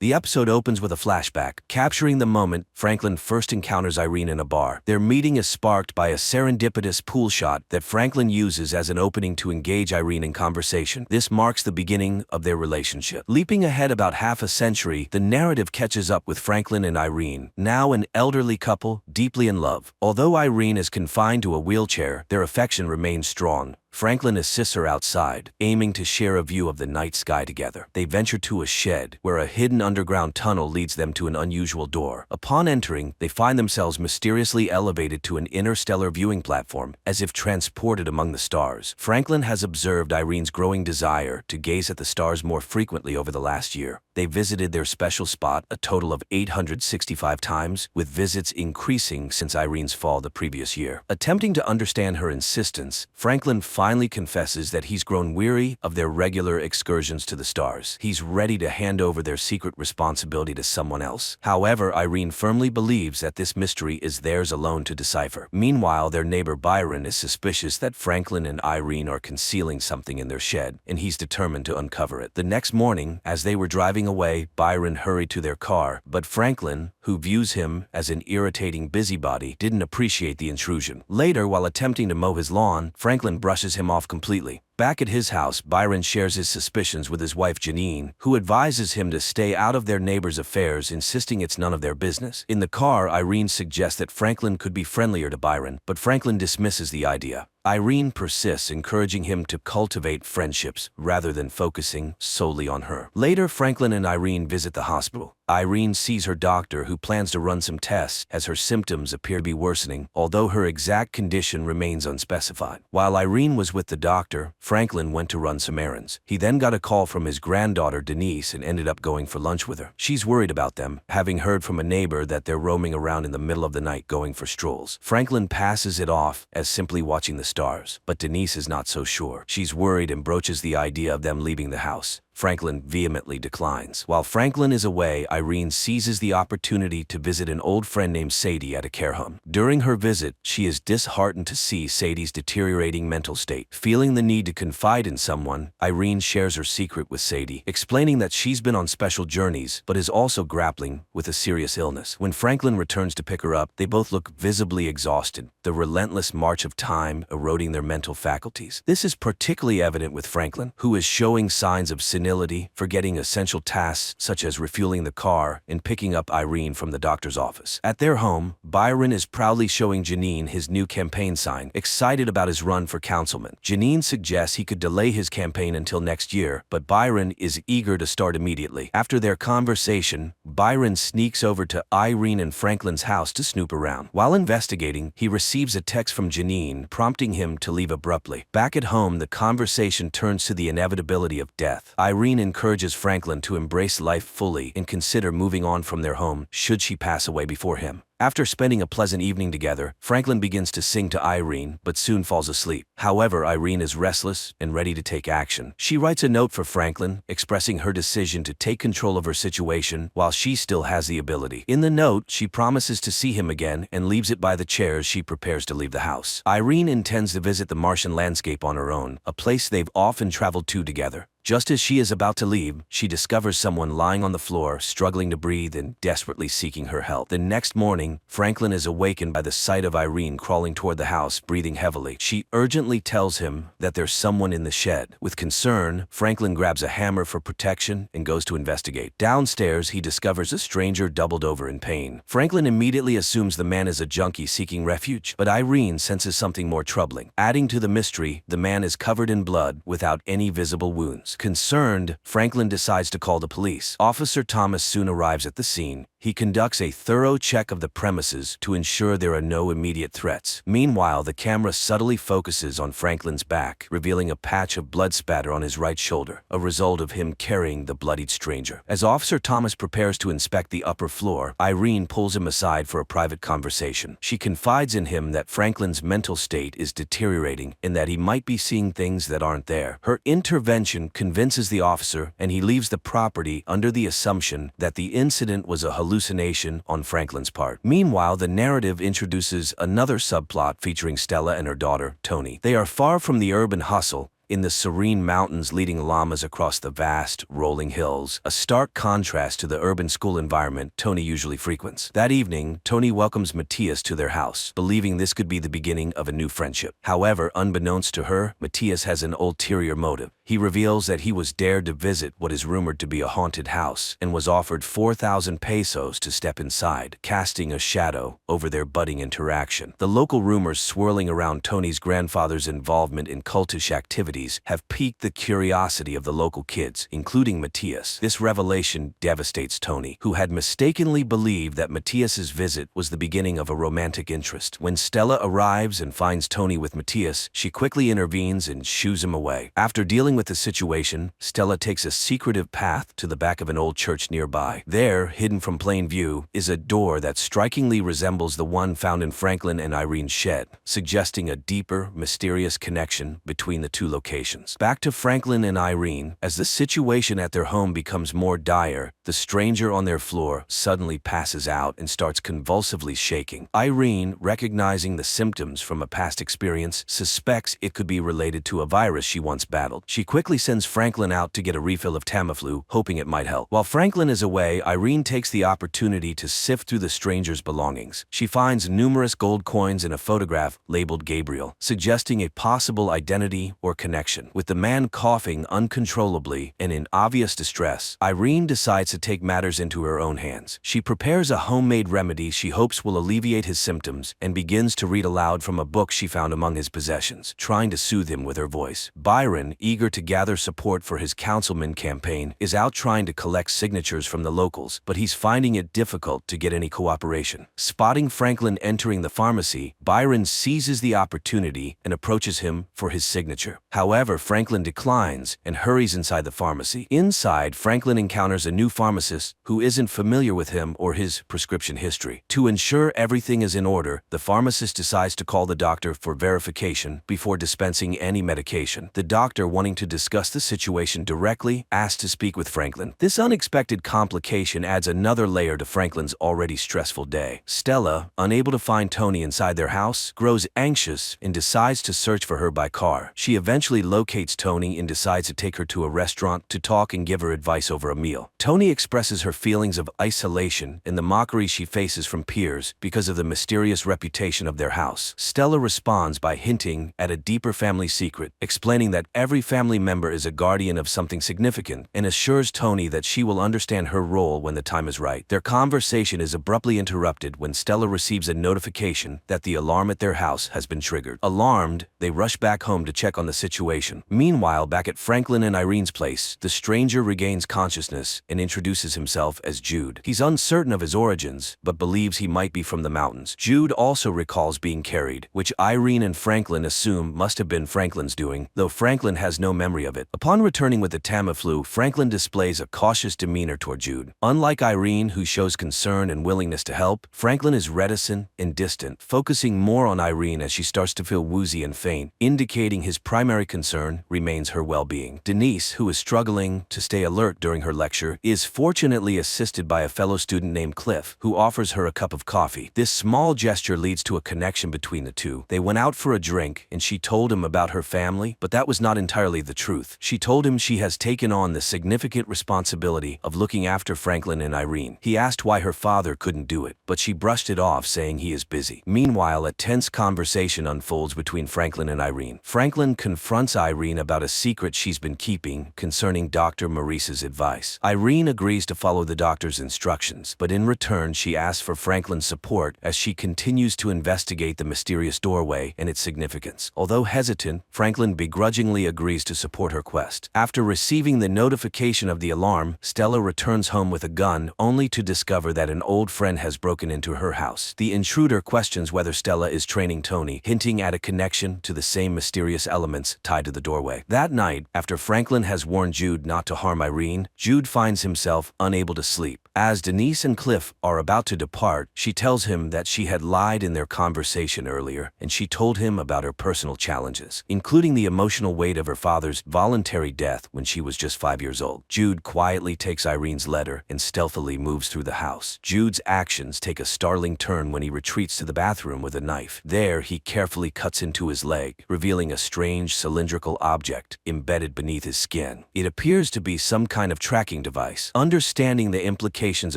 The episode opens with a flashback, capturing the moment Franklin first encounters Irene in a bar. Their meeting is sparked by a serendipitous pool shot that Franklin uses as an opening to engage Irene in conversation. This marks the beginning of their relationship. Leaping ahead about half a century, the narrative catches up with Franklin and Irene, now an elderly couple, deeply in love. Although Irene is confined to a wheelchair, their affection remains strong. Franklin assists her outside, aiming to share a view of the night sky together. They venture to a shed, where a hidden underground tunnel leads them to an unusual door. Upon entering, they find themselves mysteriously elevated to an interstellar viewing platform, as if transported among the stars. Franklin has observed Irene's growing desire to gaze at the stars more frequently over the last year. They visited their special spot a total of 865 times, with visits increasing since Irene's fall the previous year. Attempting to understand her insistence, Franklin finally confesses that he's grown weary of their regular excursions to the stars. He's ready to hand over their secret responsibility to someone else. However, Irene firmly believes that this mystery is theirs alone to decipher. Meanwhile, their neighbor Byron is suspicious that Franklin and Irene are concealing something in their shed, and he's determined to uncover it. The next morning, as they were driving away, Byron hurried to their car, but Franklin, who views him as an irritating busybody, didn't appreciate the intrusion. Later, while attempting to mow his lawn, Franklin brushes him off completely. Back at his house, Byron shares his suspicions with his wife Janine, who advises him to stay out of their neighbor's affairs, insisting it's none of their business. In the car, Irene suggests that Franklin could be friendlier to Byron, but Franklin dismisses the idea. Irene persists, encouraging him to cultivate friendships rather than focusing solely on her. Later, Franklin and Irene visit the hospital. Irene sees her doctor, who plans to run some tests as her symptoms appear to be worsening, although her exact condition remains unspecified. While Irene was with the doctor, Franklin went to run some errands. He then got a call from his granddaughter Denise and ended up going for lunch with her. She's worried about them, having heard from a neighbor that they're roaming around in the middle of the night going for strolls. Franklin passes it off as simply watching the stars, but Denise is not so sure. She's worried and broaches the idea of them leaving the house. Franklin vehemently declines. While Franklin is away, Irene seizes the opportunity to visit an old friend named Sadie at a care home. During her visit, she is disheartened to see Sadie's deteriorating mental state. Feeling the need to confide in someone, Irene shares her secret with Sadie, explaining that she's been on special journeys but is also grappling with a serious illness. When Franklin returns to pick her up, they both look visibly exhausted, the relentless march of time eroding their mental faculties. This is particularly evident with Franklin, who is showing signs of senility, forgetting essential tasks such as refueling the car and picking up Irene from the doctor's office. At their home, Byron is proudly showing Janine his new campaign sign, excited about his run for councilman. Janine suggests he could delay his campaign until next year, but Byron is eager to start immediately. After their conversation, Byron sneaks over to Irene and Franklin's house to snoop around. While investigating, he receives a text from Janine, prompting him to leave abruptly. Back at home, the conversation turns to the inevitability of death. Irene encourages Franklin to embrace life fully and consider moving on from their home should she pass away before him. After spending a pleasant evening together, Franklin begins to sing to Irene, but soon falls asleep. However, Irene is restless and ready to take action. She writes a note for Franklin, expressing her decision to take control of her situation while she still has the ability. In the note, she promises to see him again and leaves it by the chair as she prepares to leave the house. Irene intends to visit the Martian landscape on her own, a place they've often traveled to together. Just as she is about to leave, she discovers someone lying on the floor, struggling to breathe and desperately seeking her help. The next morning, Franklin is awakened by the sight of Irene crawling toward the house, breathing heavily. She urgently tells him that there's someone in the shed. With concern, Franklin grabs a hammer for protection and goes to investigate. Downstairs, he discovers a stranger doubled over in pain. Franklin immediately assumes the man is a junkie seeking refuge, but Irene senses something more troubling. Adding to the mystery, the man is covered in blood without any visible wounds. Concerned, Franklin decides to call the police. Officer Thomas soon arrives at the scene. He conducts a thorough check of the premises to ensure there are no immediate threats. Meanwhile, the camera subtly focuses on Franklin's back, revealing a patch of blood spatter on his right shoulder, a result of him carrying the bloodied stranger. As Officer Thomas prepares to inspect the upper floor, Irene pulls him aside for a private conversation. She confides in him that Franklin's mental state is deteriorating and that he might be seeing things that aren't there. Her intervention convinces the officer, and he leaves the property under the assumption that the incident was a hallucination on Franklin's part. Meanwhile, the narrative introduces another subplot featuring Stella and her daughter, Tony. They are far from the urban hustle. in the serene mountains leading llamas across the vast, rolling hills, a stark contrast to the urban school environment Tony usually frequents. That evening, Tony welcomes Matthias to their house, believing this could be the beginning of a new friendship. However, unbeknownst to her, Matthias has an ulterior motive. He reveals that he was dared to visit what is rumored to be a haunted house and was offered 4,000 pesos to step inside, casting a shadow over their budding interaction. The local rumors swirling around Tony's grandfather's involvement in cultish activities have piqued the curiosity of the local kids, including Matthias. This revelation devastates Tony, who had mistakenly believed that Matthias's visit was the beginning of a romantic interest. When Stella arrives and finds Tony with Matthias, she quickly intervenes and shoos him away. After dealing with the situation, Stella takes a secretive path to the back of an old church nearby. There, hidden from plain view, is a door that strikingly resembles the one found in Franklin and Irene's shed, suggesting a deeper, mysterious connection between the two locations. Back to Franklin and Irene, as the situation at their home becomes more dire, the stranger on their floor suddenly passes out and starts convulsively shaking. Irene, recognizing the symptoms from a past experience, suspects it could be related to a virus she once battled. She quickly sends Franklin out to get a refill of Tamiflu, hoping it might help. While Franklin is away, Irene takes the opportunity to sift through the stranger's belongings. She finds numerous gold coins and a photograph labeled Gabriel, suggesting a possible identity or connection. With the man coughing uncontrollably and in obvious distress, Irene decides to take matters into her own hands. She prepares a homemade remedy she hopes will alleviate his symptoms and begins to read aloud from a book she found among his possessions, trying to soothe him with her voice. Byron, eager to gather support for his councilman campaign, is out trying to collect signatures from the locals, but he's finding it difficult to get any cooperation. Spotting Franklin entering the pharmacy, Byron seizes the opportunity and approaches him for his signature. However, Franklin declines and hurries inside the pharmacy. Inside, Franklin encounters a new pharmacist who isn't familiar with him or his prescription history. To ensure everything is in order, the pharmacist decides to call the doctor for verification before dispensing any medication. The doctor, wanting to discuss the situation directly, asks to speak with Franklin. This unexpected complication adds another layer to Franklin's already stressful day. Stella, unable to find Tony inside their house, grows anxious and decides to search for her by car. She eventually locates Tony and decides to take her to a restaurant to talk and give her advice over a meal. Tony expresses her feelings of isolation and the mockery she faces from peers because of the mysterious reputation of their house. Stella responds by hinting at a deeper family secret, explaining that every family member is a guardian of something significant, and assures Tony that she will understand her role when the time is right. Their conversation is abruptly interrupted when Stella receives a notification that the alarm at their house has been triggered. Alarmed, they rush back home to check on the situation. Meanwhile, back at Franklin and Irene's place, the stranger regains consciousness and introduces himself as Jude. He's uncertain of his origins, but believes he might be from the mountains. Jude also recalls being carried, which Irene and Franklin assume must have been Franklin's doing, though Franklin has no memory of it. Upon returning with the Tamiflu, Franklin displays a cautious demeanor toward Jude. Unlike Irene, who shows concern and willingness to help, Franklin is reticent and distant, focusing more on Irene as she starts to feel woozy and faint, indicating his primary concern remains her well-being. Denise, who is struggling to stay alert during her lecture, is fortunately assisted by a fellow student named Cliff, who offers her a cup of coffee. This small gesture leads to a connection between the two. They went out for a drink, and she told him about her family, but that was not entirely the truth. She told him she has taken on the significant responsibility of looking after Franklin and Irene. He asked why her father couldn't do it, but she brushed it off, saying he is busy. Meanwhile, a tense conversation unfolds between Franklin and Irene. Franklin confronts Irene about a secret she's been keeping concerning Dr. Maurice's advice. Irene agrees to follow the doctor's instructions, but in return she asks for Franklin's support as she continues to investigate the mysterious doorway and its significance. Although hesitant, Franklin begrudgingly agrees to support her quest. After receiving the notification of the alarm, Stella returns home with a gun, only to discover that an old friend has broken into her house. The intruder questions whether Stella is training Tony, hinting at a connection to the same mysterious elements tied to the doorway. That night, after Franklin has warned Jude not to harm Irene, Jude finds himself unable to sleep. As Denise and Cliff are about to depart, she tells him that she had lied in their conversation earlier, and she told him about her personal challenges, including the emotional weight of her father's voluntary death when she was just 5 years old. Jude quietly takes Irene's letter and stealthily moves through the house. Jude's actions take a startling turn when he retreats to the bathroom with a knife. There, he carefully cuts into his leg, revealing a strange cylindrical cylindrical object embedded beneath his skin. It appears to be some kind of tracking device. Understanding the implications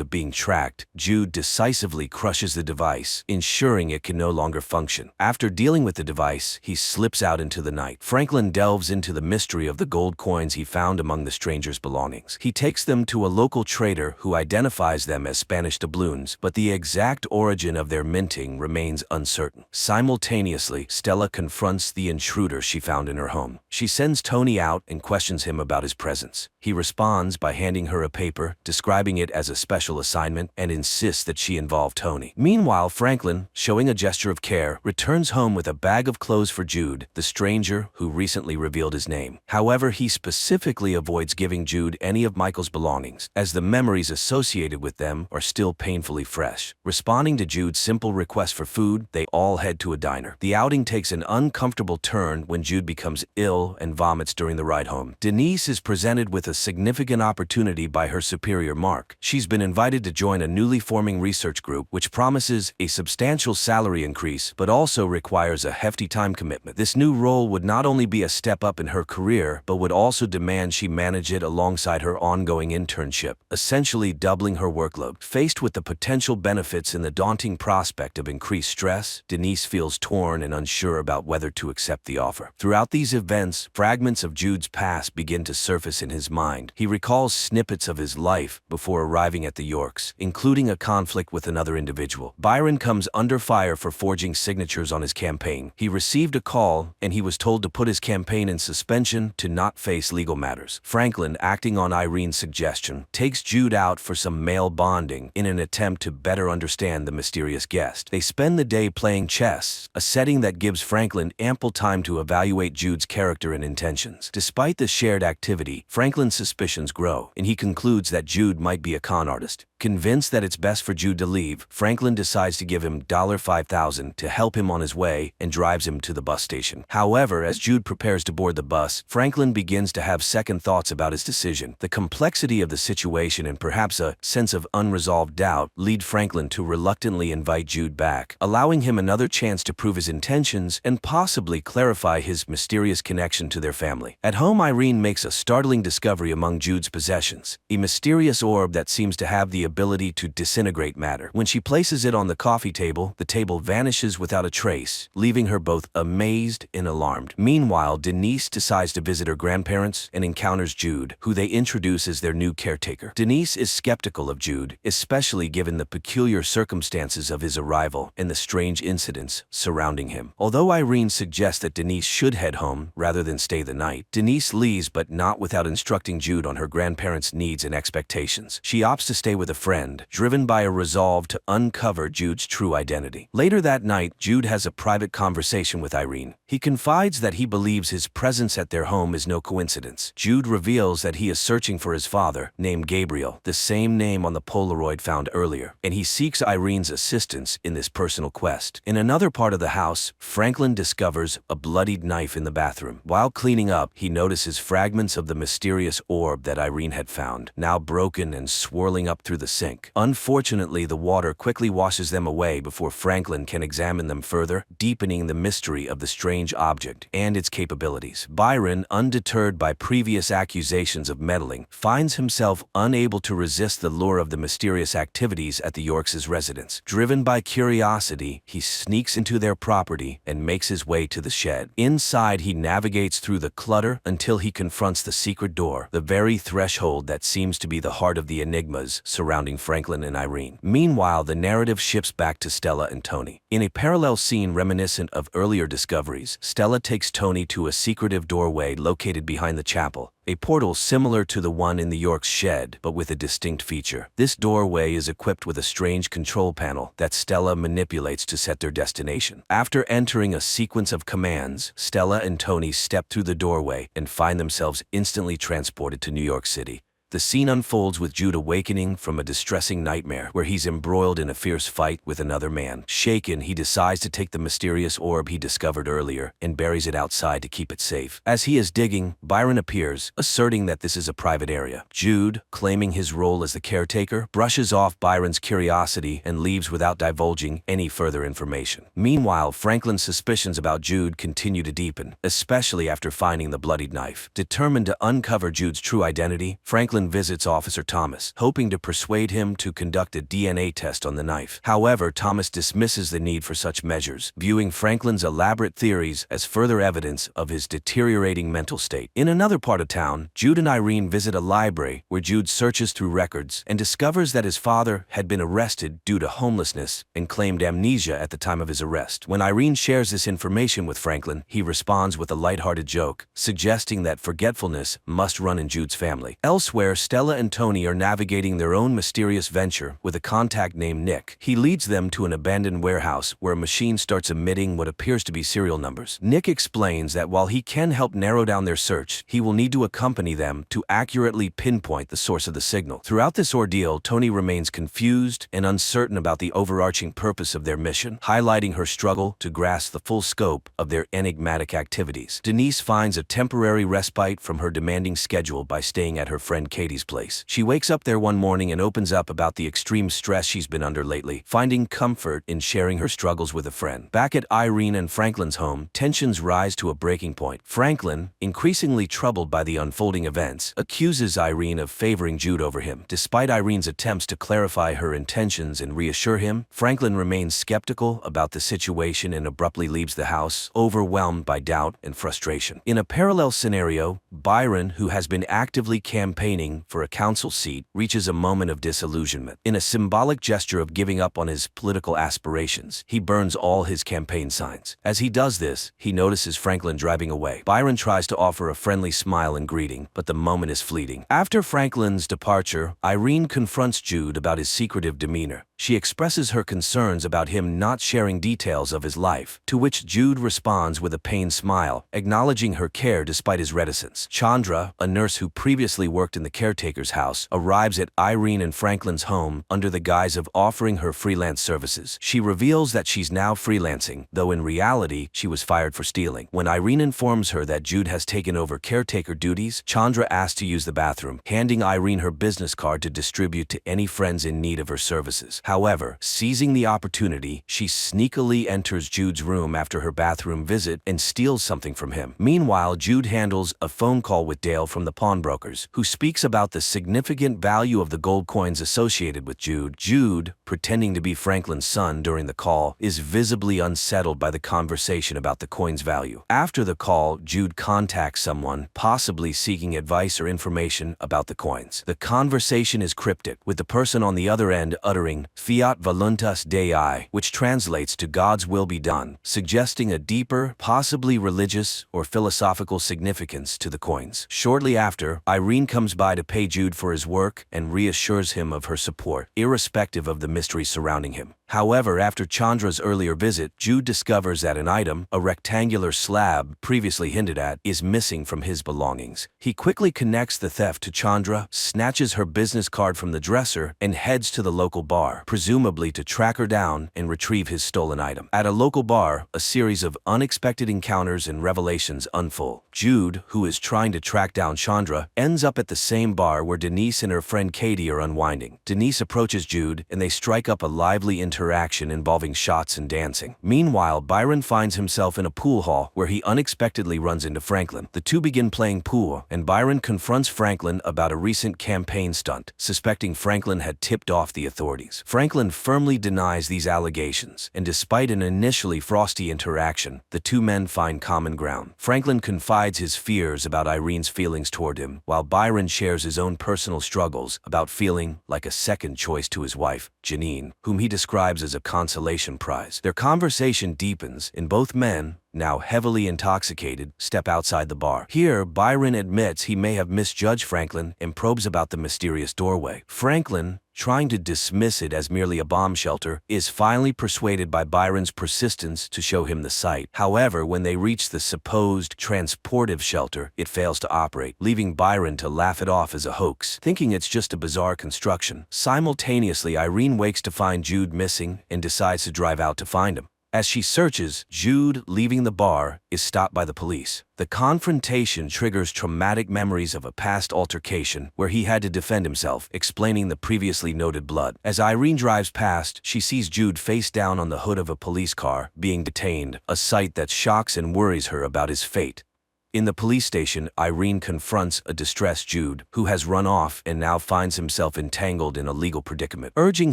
of being tracked, Jude decisively crushes the device, ensuring it can no longer function. After dealing with the device, he slips out into the night. Franklin delves into the mystery of the gold coins he found among the stranger's belongings. He takes them to a local trader who identifies them as Spanish doubloons, but the exact origin of their minting remains uncertain. Simultaneously, Stella confronts the intruder she found in her home. She sends Tony out and questions him about his presence. He responds by handing her a paper, describing it as a special assignment, and insists that she involve Tony. Meanwhile, Franklin, showing a gesture of care, returns home with a bag of clothes for Jude, the stranger who recently revealed his name. However, he specifically avoids giving Jude any of Michael's belongings, as the memories associated with them are still painfully fresh. Responding to Jude's simple request for food, they all head to a diner. The outing takes an uncomfortable turn when Jude becomes ill and vomits during the ride home. Denise is presented with a significant opportunity by her superior Mark. She's been invited to join a newly forming research group which promises a substantial salary increase but also requires a hefty time commitment. This new role would not only be a step up in her career but would also demand she manage it alongside her ongoing internship, essentially doubling her workload. Faced with the potential benefits and the daunting prospect of increased stress, Denise feels torn and unsure about whether to accept the offer. Throughout these events, fragments of Jude's past begin to surface in his mind. He recalls snippets of his life before arriving at the Yorks, including a conflict with another individual. Byron comes under fire for forging signatures on his campaign. He received a call, and he was told to put his campaign in suspension to not face legal matters. Franklin, acting on Irene's suggestion, takes Jude out for some male bonding in an attempt to better understand the mysterious guest. They spend the day playing chess, a setting that gives Franklin ample time to evaluate Jude's character and intentions. Despite the shared activity, Franklin's suspicions grow, and he concludes that Jude might be a con artist. Convinced that it's best for Jude to leave, Franklin decides to give him $5,000 to help him on his way and drives him to the bus station. However, as Jude prepares to board the bus, Franklin begins to have second thoughts about his decision. The complexity of the situation and perhaps a sense of unresolved doubt lead Franklin to reluctantly invite Jude back, allowing him another chance to prove his intentions and possibly clarify his mysterious connection to their family. At home, Irene makes a startling discovery among Jude's possessions, a mysterious orb that seems to have the ability to disintegrate matter. When she places it on the coffee table, the table vanishes without a trace, leaving her both amazed and alarmed. Meanwhile, Denise decides to visit her grandparents and encounters Jude, who they introduce as their new caretaker. Denise is skeptical of Jude, especially given the peculiar circumstances of his arrival and the strange incidents surrounding him. Although Irene suggests that Denise should head home rather than stay the night, Denise leaves, but not without instructing Jude on her grandparents' needs and expectations. She opts to stay with a friend, driven by a resolve to uncover Jude's true identity. Later that night, Jude has a private conversation with Irene. He confides that he believes his presence at their home is no coincidence. Jude reveals that he is searching for his father, named Gabriel, the same name on the Polaroid found earlier, and he seeks Irene's assistance in this personal quest. In another part of the house, Franklin discovers a bloodied knife in the bathroom. While cleaning up, he notices fragments of the mysterious orb that Irene had found, now broken and swirling up through the sink. Unfortunately, the water quickly washes them away before Franklin can examine them further, deepening the mystery of the strange object and its capabilities. Byron, undeterred by previous accusations of meddling, finds himself unable to resist the lure of the mysterious activities at the Yorks' residence. Driven by curiosity, he sneaks into their property and makes his way to the shed. Inside, he navigates through the clutter until he confronts the secret door, the very threshold that seems to be the heart of the enigmas surrounding Franklin and Irene. Meanwhile, the narrative shifts back to Stella and Tony. In a parallel scene reminiscent of earlier discoveries, Stella takes Tony to a secretive doorway located behind the chapel, a portal similar to the one in the Yorks' shed, but with a distinct feature. This doorway is equipped with a strange control panel that Stella manipulates to set their destination. After entering a sequence of commands, Stella and Tony step through the doorway and find themselves instantly transported to New York City. The scene unfolds with Jude awakening from a distressing nightmare where he's embroiled in a fierce fight with another man. Shaken, he decides to take the mysterious orb he discovered earlier and buries it outside to keep it safe. As he is digging, Byron appears, asserting that this is a private area. Jude, claiming his role as the caretaker, brushes off Byron's curiosity and leaves without divulging any further information. Meanwhile, Franklin's suspicions about Jude continue to deepen, especially after finding the bloodied knife. Determined to uncover Jude's true identity, Franklin visits Officer Thomas, hoping to persuade him to conduct a DNA test on the knife. However, Thomas dismisses the need for such measures, viewing Franklin's elaborate theories as further evidence of his deteriorating mental state. In another part of town, Jude and Irene visit a library where Jude searches through records and discovers that his father had been arrested due to homelessness and claimed amnesia at the time of his arrest. When Irene shares this information with Franklin, he responds with a lighthearted joke, suggesting that forgetfulness must run in Jude's family. Elsewhere, Stella and Tony are navigating their own mysterious venture with a contact named Nick. He leads them to an abandoned warehouse where a machine starts emitting what appears to be serial numbers. Nick explains that while he can help narrow down their search, he will need to accompany them to accurately pinpoint the source of the signal. Throughout this ordeal, Tony remains confused and uncertain about the overarching purpose of their mission, highlighting her struggle to grasp the full scope of their enigmatic activities. Denise finds a temporary respite from her demanding schedule by staying at her friend Katie's place. She wakes up there one morning and opens up about the extreme stress she's been under lately, finding comfort in sharing her struggles with a friend. Back at Irene and Franklin's home, tensions rise to a breaking point. Franklin, increasingly troubled by the unfolding events, accuses Irene of favoring Jude over him. Despite Irene's attempts to clarify her intentions and reassure him, Franklin remains skeptical about the situation and abruptly leaves the house, overwhelmed by doubt and frustration. In a parallel scenario, Byron, who has been actively campaigning for a council seat, reaches a moment of disillusionment. In a symbolic gesture of giving up on his political aspirations, he burns all his campaign signs. As he does this, he notices Franklin driving away. Byron tries to offer a friendly smile and greeting, but the moment is fleeting. After Franklin's departure, Irene confronts Jude about his secretive demeanor. She expresses her concerns about him not sharing details of his life, to which Jude responds with a pained smile, acknowledging her care despite his reticence. Chandra, a nurse who previously worked in the caretaker's house, arrives at Irene and Franklin's home under the guise of offering her freelance services. She reveals that she's now freelancing, though in reality, she was fired for stealing. When Irene informs her that Jude has taken over caretaker duties, Chandra asks to use the bathroom, handing Irene her business card to distribute to any friends in need of her services. However, seizing the opportunity, she sneakily enters Jude's room after her bathroom visit and steals something from him. Meanwhile, Jude handles a phone call with Dale from the pawnbrokers, who speaks about the significant value of the gold coins associated with Jude. Jude, pretending to be Franklin's son during the call, is visibly unsettled by the conversation about the coin's value. After the call, Jude contacts someone, possibly seeking advice or information about the coins. The conversation is cryptic, with the person on the other end uttering Fiat voluntas Dei, which translates to God's will be done, suggesting a deeper, possibly religious or philosophical significance to the coins. Shortly after, Irene comes by to pay Jude for his work and reassures him of her support, irrespective of the mystery surrounding him. However, after Chandra's earlier visit, Jude discovers that an item, a rectangular slab previously hinted at, is missing from his belongings. He quickly connects the theft to Chandra, snatches her business card from the dresser, and heads to the local bar, presumably to track her down and retrieve his stolen item. At a local bar, a series of unexpected encounters and revelations unfold. Jude, who is trying to track down Chandra, ends up at the same bar where Denise and her friend Katie are unwinding. Denise approaches Jude, and they strike up a lively interaction involving shots and dancing. Meanwhile, Byron finds himself in a pool hall where he unexpectedly runs into Franklin. The two begin playing pool, and Byron confronts Franklin about a recent campaign stunt, suspecting Franklin had tipped off the authorities. Franklin firmly denies these allegations, and despite an initially frosty interaction, the two men find common ground. Franklin confides his fears about Irene's feelings toward him, while Byron shares his own personal struggles about feeling like a second choice to his wife, Janine, whom he describes as a consolation prize. Their conversation deepens, and both men, now heavily intoxicated, step outside the bar. Here, Byron admits he may have misjudged Franklin and probes about the mysterious doorway. Franklin, trying to dismiss it as merely a bomb shelter, is finally persuaded by Byron's persistence to show him the site. However, when they reach the supposed transportive shelter, it fails to operate, leaving Byron to laugh it off as a hoax, thinking it's just a bizarre construction. Simultaneously, Irene wakes to find Jude missing and decides to drive out to find him. As she searches, Jude, leaving the bar, is stopped by the police. The confrontation triggers traumatic memories of a past altercation where he had to defend himself, explaining the previously noted blood. As Irene drives past, she sees Jude face down on the hood of a police car, being detained, a sight that shocks and worries her about his fate. In the police station, Irene confronts a distressed Jude, who has run off and now finds himself entangled in a legal predicament. Urging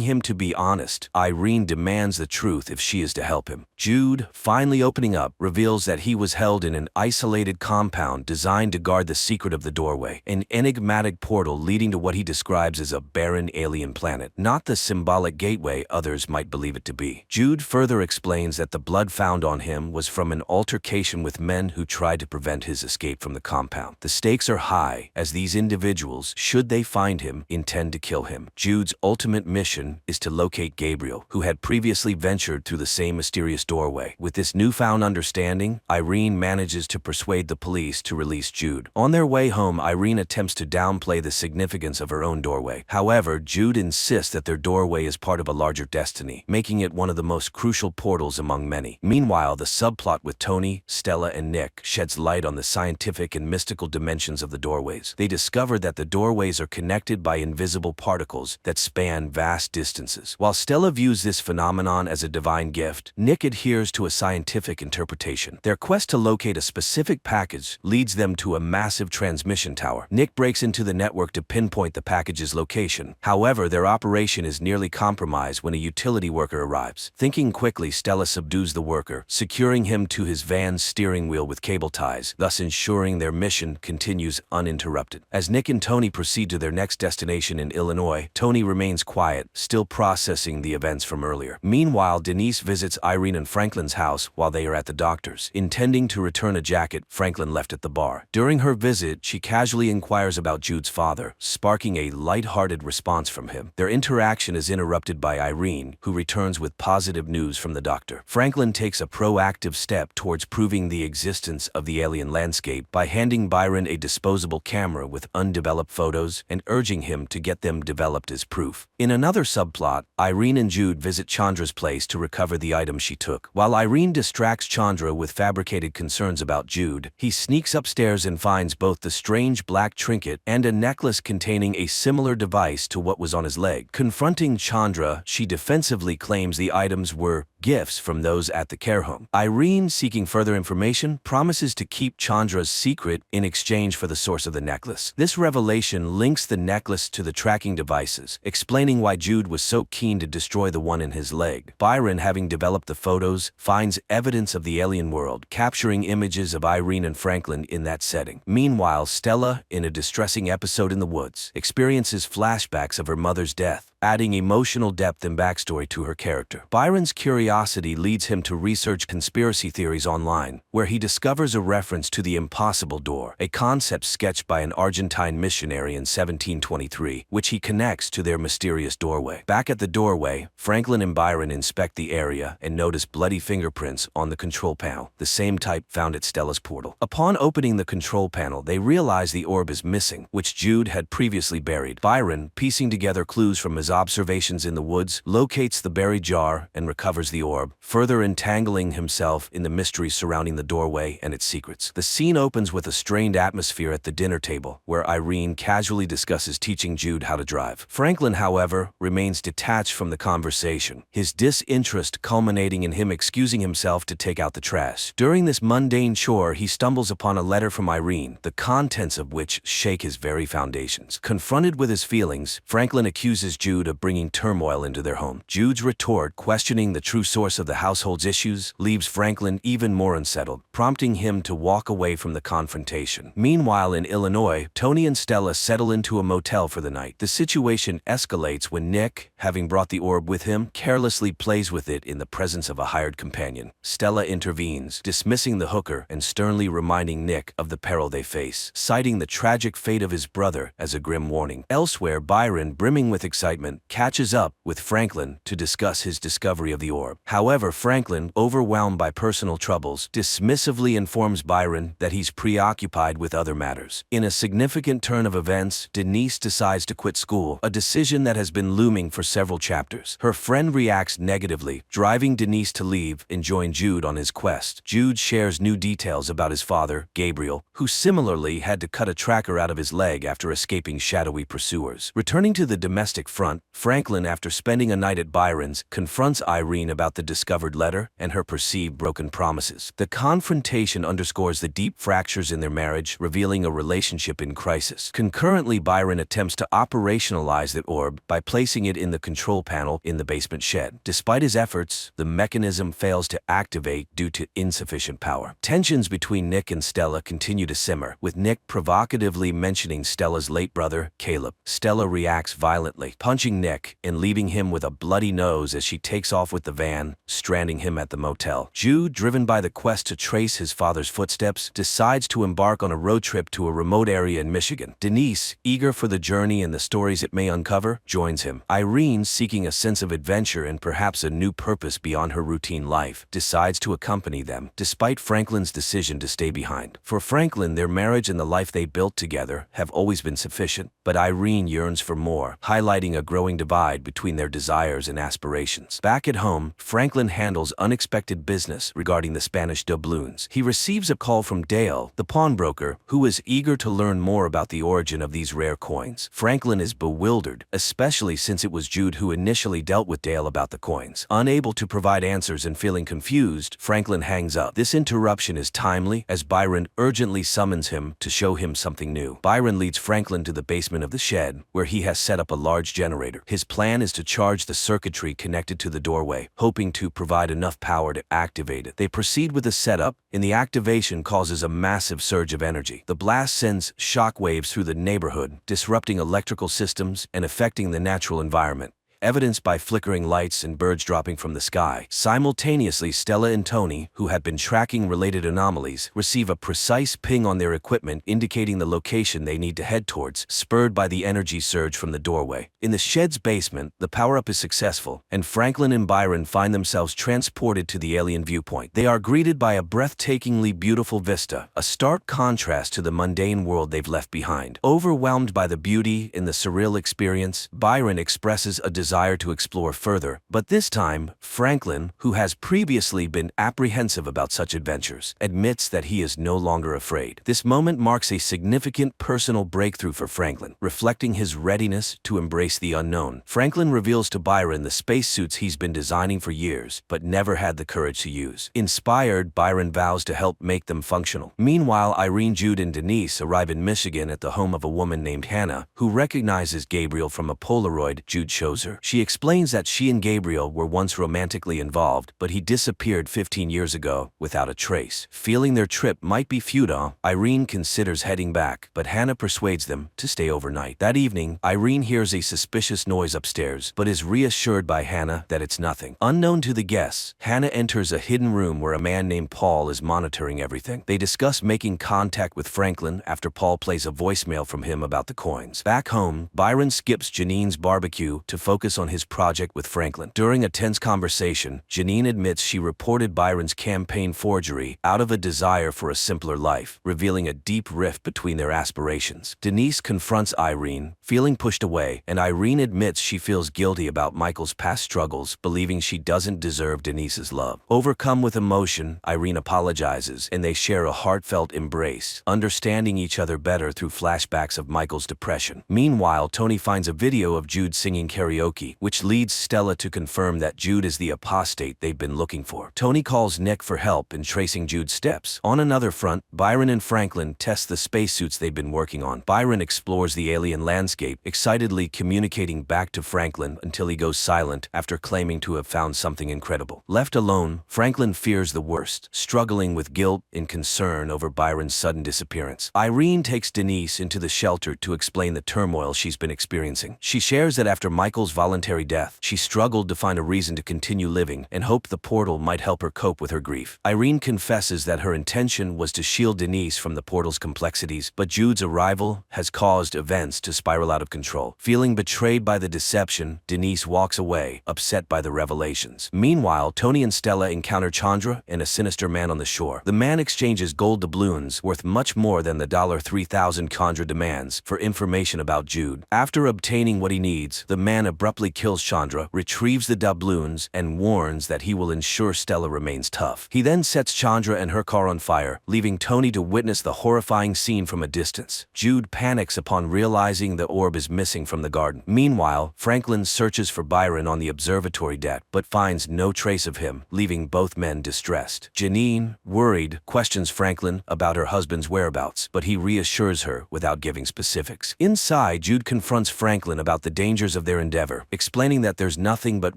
him to be honest, Irene demands the truth if she is to help him. Jude, finally opening up, reveals that he was held in an isolated compound designed to guard the secret of the doorway, an enigmatic portal leading to what he describes as a barren alien planet, not the symbolic gateway others might believe it to be. Jude further explains that the blood found on him was from an altercation with men who tried to prevent his escape from the compound. The stakes are high, as these individuals, should they find him, intend to kill him. Jude's ultimate mission is to locate Gabriel, who had previously ventured through the same mysterious doorway. With this newfound understanding, Irene manages to persuade the police to release Jude. On their way home, Irene attempts to downplay the significance of her own doorway. However, Jude insists that their doorway is part of a larger destiny, making it one of the most crucial portals among many. Meanwhile, the subplot with Tony, Stella, and Nick sheds light on the scientific and mystical dimensions of the doorways. They discover that the doorways are connected by invisible particles that span vast distances. While Stella views this phenomenon as a divine gift, Nick adheres to a scientific interpretation. Their quest to locate a specific package leads them to a massive transmission tower. Nick breaks into the network to pinpoint the package's location. However, their operation is nearly compromised when a utility worker arrives. Thinking quickly, Stella subdues the worker, securing him to his van's steering wheel with cable ties, thus ensuring their mission continues uninterrupted. As Nick and Tony proceed to their next destination in Illinois, Tony remains quiet, still processing the events from earlier. Meanwhile, Denise visits Irene and Franklin's house while they are at the doctor's, intending to return a jacket Franklin left at the bar. During her visit, she casually inquires about Jude's father, sparking a light-hearted response from him. Their interaction is interrupted by Irene, who returns with positive news from the doctor. Franklin takes a proactive step towards proving the existence of the alien landscape by handing Byron a disposable camera with undeveloped photos and urging him to get them developed as proof. In another subplot, Irene and Jude visit Chandra's place to recover the items she took. While Irene distracts Chandra with fabricated concerns about Jude, he sneaks upstairs and finds both the strange black trinket and a necklace containing a similar device to what was on his leg. Confronting Chandra, she defensively claims the items were gifts from those at the care home. Irene, seeking further information, promises to keep Chandra's secret in exchange for the source of the necklace. This revelation links the necklace to the tracking devices, explaining why Jude was so keen to destroy the one in his leg. Byron, having developed the photos, finds evidence of the alien world, capturing images of Irene and Franklin in that setting. Meanwhile, Stella, in a distressing episode in the woods, experiences flashbacks of her mother's death, adding emotional depth and backstory to her character. Byron's curiosity leads him to research conspiracy theories online, where he discovers a reference to the impossible door, a concept sketched by an Argentine missionary in 1723, which he connects to their mysterious doorway. Back at the doorway, Franklin and Byron inspect the area and notice bloody fingerprints on the control panel, the same type found at Stella's portal. Upon opening the control panel, they realize the orb is missing, which Jude had previously buried. Byron, piecing together clues from his observations in the woods, locates the buried jar and recovers the orb, further entangling himself in the mysteries surrounding the doorway and its secrets. The scene opens with a strained atmosphere at the dinner table, where Irene casually discusses teaching Jude how to drive. Franklin, however, remains detached from the conversation, his disinterest culminating in him excusing himself to take out the trash. During this mundane chore, he stumbles upon a letter from Irene, the contents of which shake his very foundations. Confronted with his feelings, Franklin accuses Jude mood of bringing turmoil into their home. Jude's retort, questioning the true source of the household's issues, leaves Franklin even more unsettled, prompting him to walk away from the confrontation. Meanwhile, in Illinois, Tony and Stella settle into a motel for the night. The situation escalates when Nick, having brought the orb with him, carelessly plays with it in the presence of a hired companion. Stella intervenes, dismissing the hooker and sternly reminding Nick of the peril they face, citing the tragic fate of his brother as a grim warning. Elsewhere, Byron, brimming with excitement, catches up with Franklin to discuss his discovery of the orb. However, Franklin, overwhelmed by personal troubles, dismissively informs Byron that he's preoccupied with other matters. In a significant turn of events, Denise decides to quit school, a decision that has been looming for several chapters. Her friend reacts negatively, driving Denise to leave and join Jude on his quest. Jude shares new details about his father, Gabriel, who similarly had to cut a tracker out of his leg after escaping shadowy pursuers. Returning to the domestic front, Franklin, after spending a night at Byron's, confronts Irene about the discovered letter and her perceived broken promises. The confrontation underscores the deep fractures in their marriage, revealing a relationship in crisis. Concurrently, Byron attempts to operationalize the orb by placing it in the control panel in the basement shed. Despite his efforts, the mechanism fails to activate due to insufficient power. Tensions between Nick and Stella continue to simmer, with Nick provocatively mentioning Stella's late brother, Caleb. Stella reacts violently, punching Nick and leaving him with a bloody nose as she takes off with the van, stranding him at the motel. Jude, driven by the quest to trace his father's footsteps, decides to embark on a road trip to a remote area in Michigan. Denise, eager for the journey and the stories it may uncover, joins him. Irene, seeking a sense of adventure and perhaps a new purpose beyond her routine life, decides to accompany them, despite Franklin's decision to stay behind. For Franklin, their marriage and the life they built together have always been sufficient, but Irene yearns for more, highlighting a growing divide between their desires and aspirations. Back at home, Franklin handles unexpected business regarding the Spanish doubloons. He receives a call from Dale, the pawnbroker, who is eager to learn more about the origin of these rare coins. Franklin is bewildered, especially since it was Jude who initially dealt with Dale about the coins. Unable to provide answers and feeling confused, Franklin hangs up. This interruption is timely, as Byron urgently summons him to show him something new. Byron leads Franklin to the basement of the shed, where he has set up a large generator. His plan is to charge the circuitry connected to the doorway, hoping to provide enough power to activate it. They proceed with the setup, and the activation causes a massive surge of energy. The blast sends shockwaves through the neighborhood, disrupting electrical systems and affecting the natural environment, evidenced by flickering lights and birds dropping from the sky. Simultaneously, Stella and Tony, who had been tracking related anomalies, receive a precise ping on their equipment indicating the location they need to head towards, spurred by the energy surge from the doorway. In the shed's basement, the power-up is successful, and Franklin and Byron find themselves transported to the alien viewpoint. They are greeted by a breathtakingly beautiful vista, a stark contrast to the mundane world they've left behind. Overwhelmed by the beauty and the surreal experience, Byron expresses a desire to explore further, but this time, Franklin, who has previously been apprehensive about such adventures, admits that he is no longer afraid. This moment marks a significant personal breakthrough for Franklin, reflecting his readiness to embrace the unknown. Franklin reveals to Byron the spacesuits he's been designing for years, but never had the courage to use. Inspired, Byron vows to help make them functional. Meanwhile, Irene, Jude, and Denise arrive in Michigan at the home of a woman named Hannah, who recognizes Gabriel from a Polaroid Jude shows her. She explains that she and Gabriel were once romantically involved, but he disappeared 15 years ago without a trace. Feeling their trip might be futile, Irene considers heading back, but Hannah persuades them to stay overnight. That evening, Irene hears a suspicious noise upstairs, but is reassured by Hannah that it's nothing. Unknown to the guests, Hannah enters a hidden room where a man named Paul is monitoring everything. They discuss making contact with Franklin after Paul plays a voicemail from him about the coins. Back home, Byron skips Janine's barbecue to focus on his project with Franklin. During a tense conversation, Janine admits she reported Byron's campaign forgery out of a desire for a simpler life, revealing a deep rift between their aspirations. Denise confronts Irene, feeling pushed away, and Irene admits she feels guilty about Michael's past struggles, believing she doesn't deserve Denise's love. Overcome with emotion, Irene apologizes, and they share a heartfelt embrace, understanding each other better through flashbacks of Michael's depression. Meanwhile, Tony finds a video of Jude singing karaoke bookie, which leads Stella to confirm that Jude is the apostate they've been looking for. Tony calls Nick for help in tracing Jude's steps. On another front, Byron and Franklin test the spacesuits they've been working on. Byron explores the alien landscape, excitedly communicating back to Franklin until he goes silent after claiming to have found something incredible. Left alone, Franklin fears the worst, struggling with guilt and concern over Byron's sudden disappearance. Irene takes Denise into the shelter to explain the turmoil she's been experiencing. She shares that after Michael's voluntary death, she struggled to find a reason to continue living and hoped the portal might help her cope with her grief. Irene confesses that her intention was to shield Denise from the portal's complexities, but Jude's arrival has caused events to spiral out of control. Feeling betrayed by the deception, Denise walks away, upset by the revelations. Meanwhile, Tony and Stella encounter Chandra and a sinister man on the shore. The man exchanges gold doubloons worth much more than the $3,000 Chandra demands for information about Jude. After obtaining what he needs, the man abruptly kills Chandra, retrieves the doubloons, and warns that he will ensure Stella remains tough. He then sets Chandra and her car on fire, leaving Tony to witness the horrifying scene from a distance. Jude panics upon realizing the orb is missing from the garden. Meanwhile, Franklin searches for Byron on the observatory deck, but finds no trace of him, leaving both men distressed. Janine, worried, questions Franklin about her husband's whereabouts, but he reassures her without giving specifics. Inside, Jude confronts Franklin about the dangers of their endeavor, explaining that there's nothing but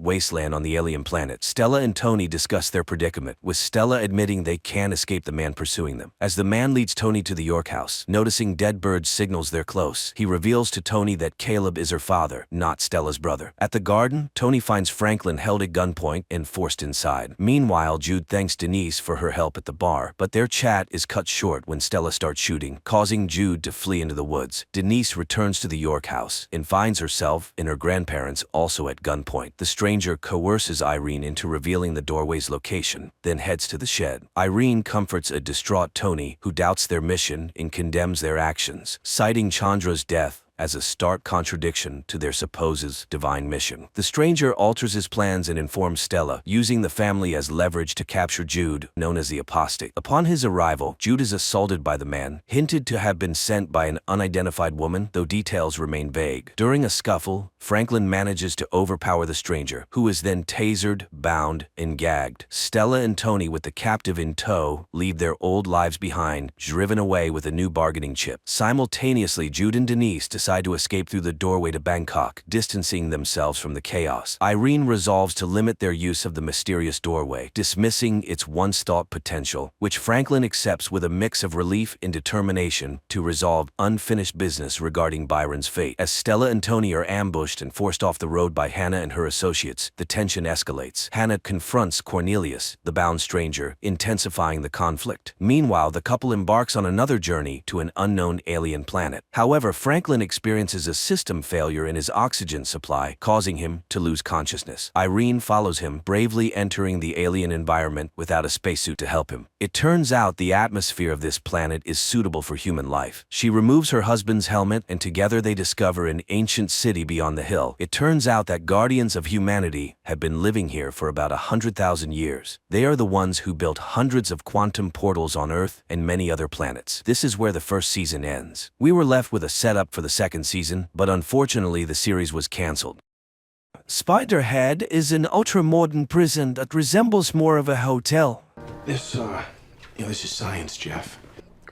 wasteland on the alien planet. Stella and Tony discuss their predicament, with Stella admitting they can't escape the man pursuing them. As the man leads Tony to the York house, noticing dead birds signals they're close, he reveals to Tony that Caleb is her father, not Stella's brother. At the garden, Tony finds Franklin held at gunpoint and forced inside. Meanwhile, Jude thanks Denise for her help at the bar, but their chat is cut short when Stella starts shooting, causing Jude to flee into the woods. Denise returns to the York house and finds herself and her grandparents also at gunpoint. The stranger coerces Irene into revealing the doorway's location, then heads to the shed. Irene comforts a distraught Tony, who doubts their mission and condemns their actions, citing Chandra's death as a stark contradiction to their supposed divine mission. The stranger alters his plans and informs Stella, using the family as leverage to capture Jude, known as the apostate. Upon his arrival, Jude is assaulted by the man, hinted to have been sent by an unidentified woman, though details remain vague. During a scuffle, Franklin manages to overpower the stranger, who is then tasered, bound, and gagged. Stella and Tony, with the captive in tow, leave their old lives behind, driven away with a new bargaining chip. Simultaneously, Jude and Denise decide to escape through the doorway to Bangkok, distancing themselves from the chaos. Irene resolves to limit their use of the mysterious doorway, dismissing its once-thought potential, which Franklin accepts with a mix of relief and determination to resolve unfinished business regarding Byron's fate. As Stella and Tony are ambushed and forced off the road by Hannah and her associates, the tension escalates. Hannah confronts Cornelius, the bound stranger, intensifying the conflict. Meanwhile, the couple embarks on another journey to an unknown alien planet. However, Franklin experiences a system failure in his oxygen supply, causing him to lose consciousness. Irene follows him, bravely entering the alien environment without a spacesuit to help him. It turns out the atmosphere of this planet is suitable for human life. She removes her husband's helmet, and together they discover an ancient city beyond the hill. It turns out that guardians of humanity have been living here for about 100,000 years. They are the ones who built hundreds of quantum portals on Earth and many other planets. This is where the first season ends. We were left with a setup for the second season, but unfortunately the series was cancelled. Spiderhead is an ultra-modern prison that resembles more of a hotel. This is science, Jeff.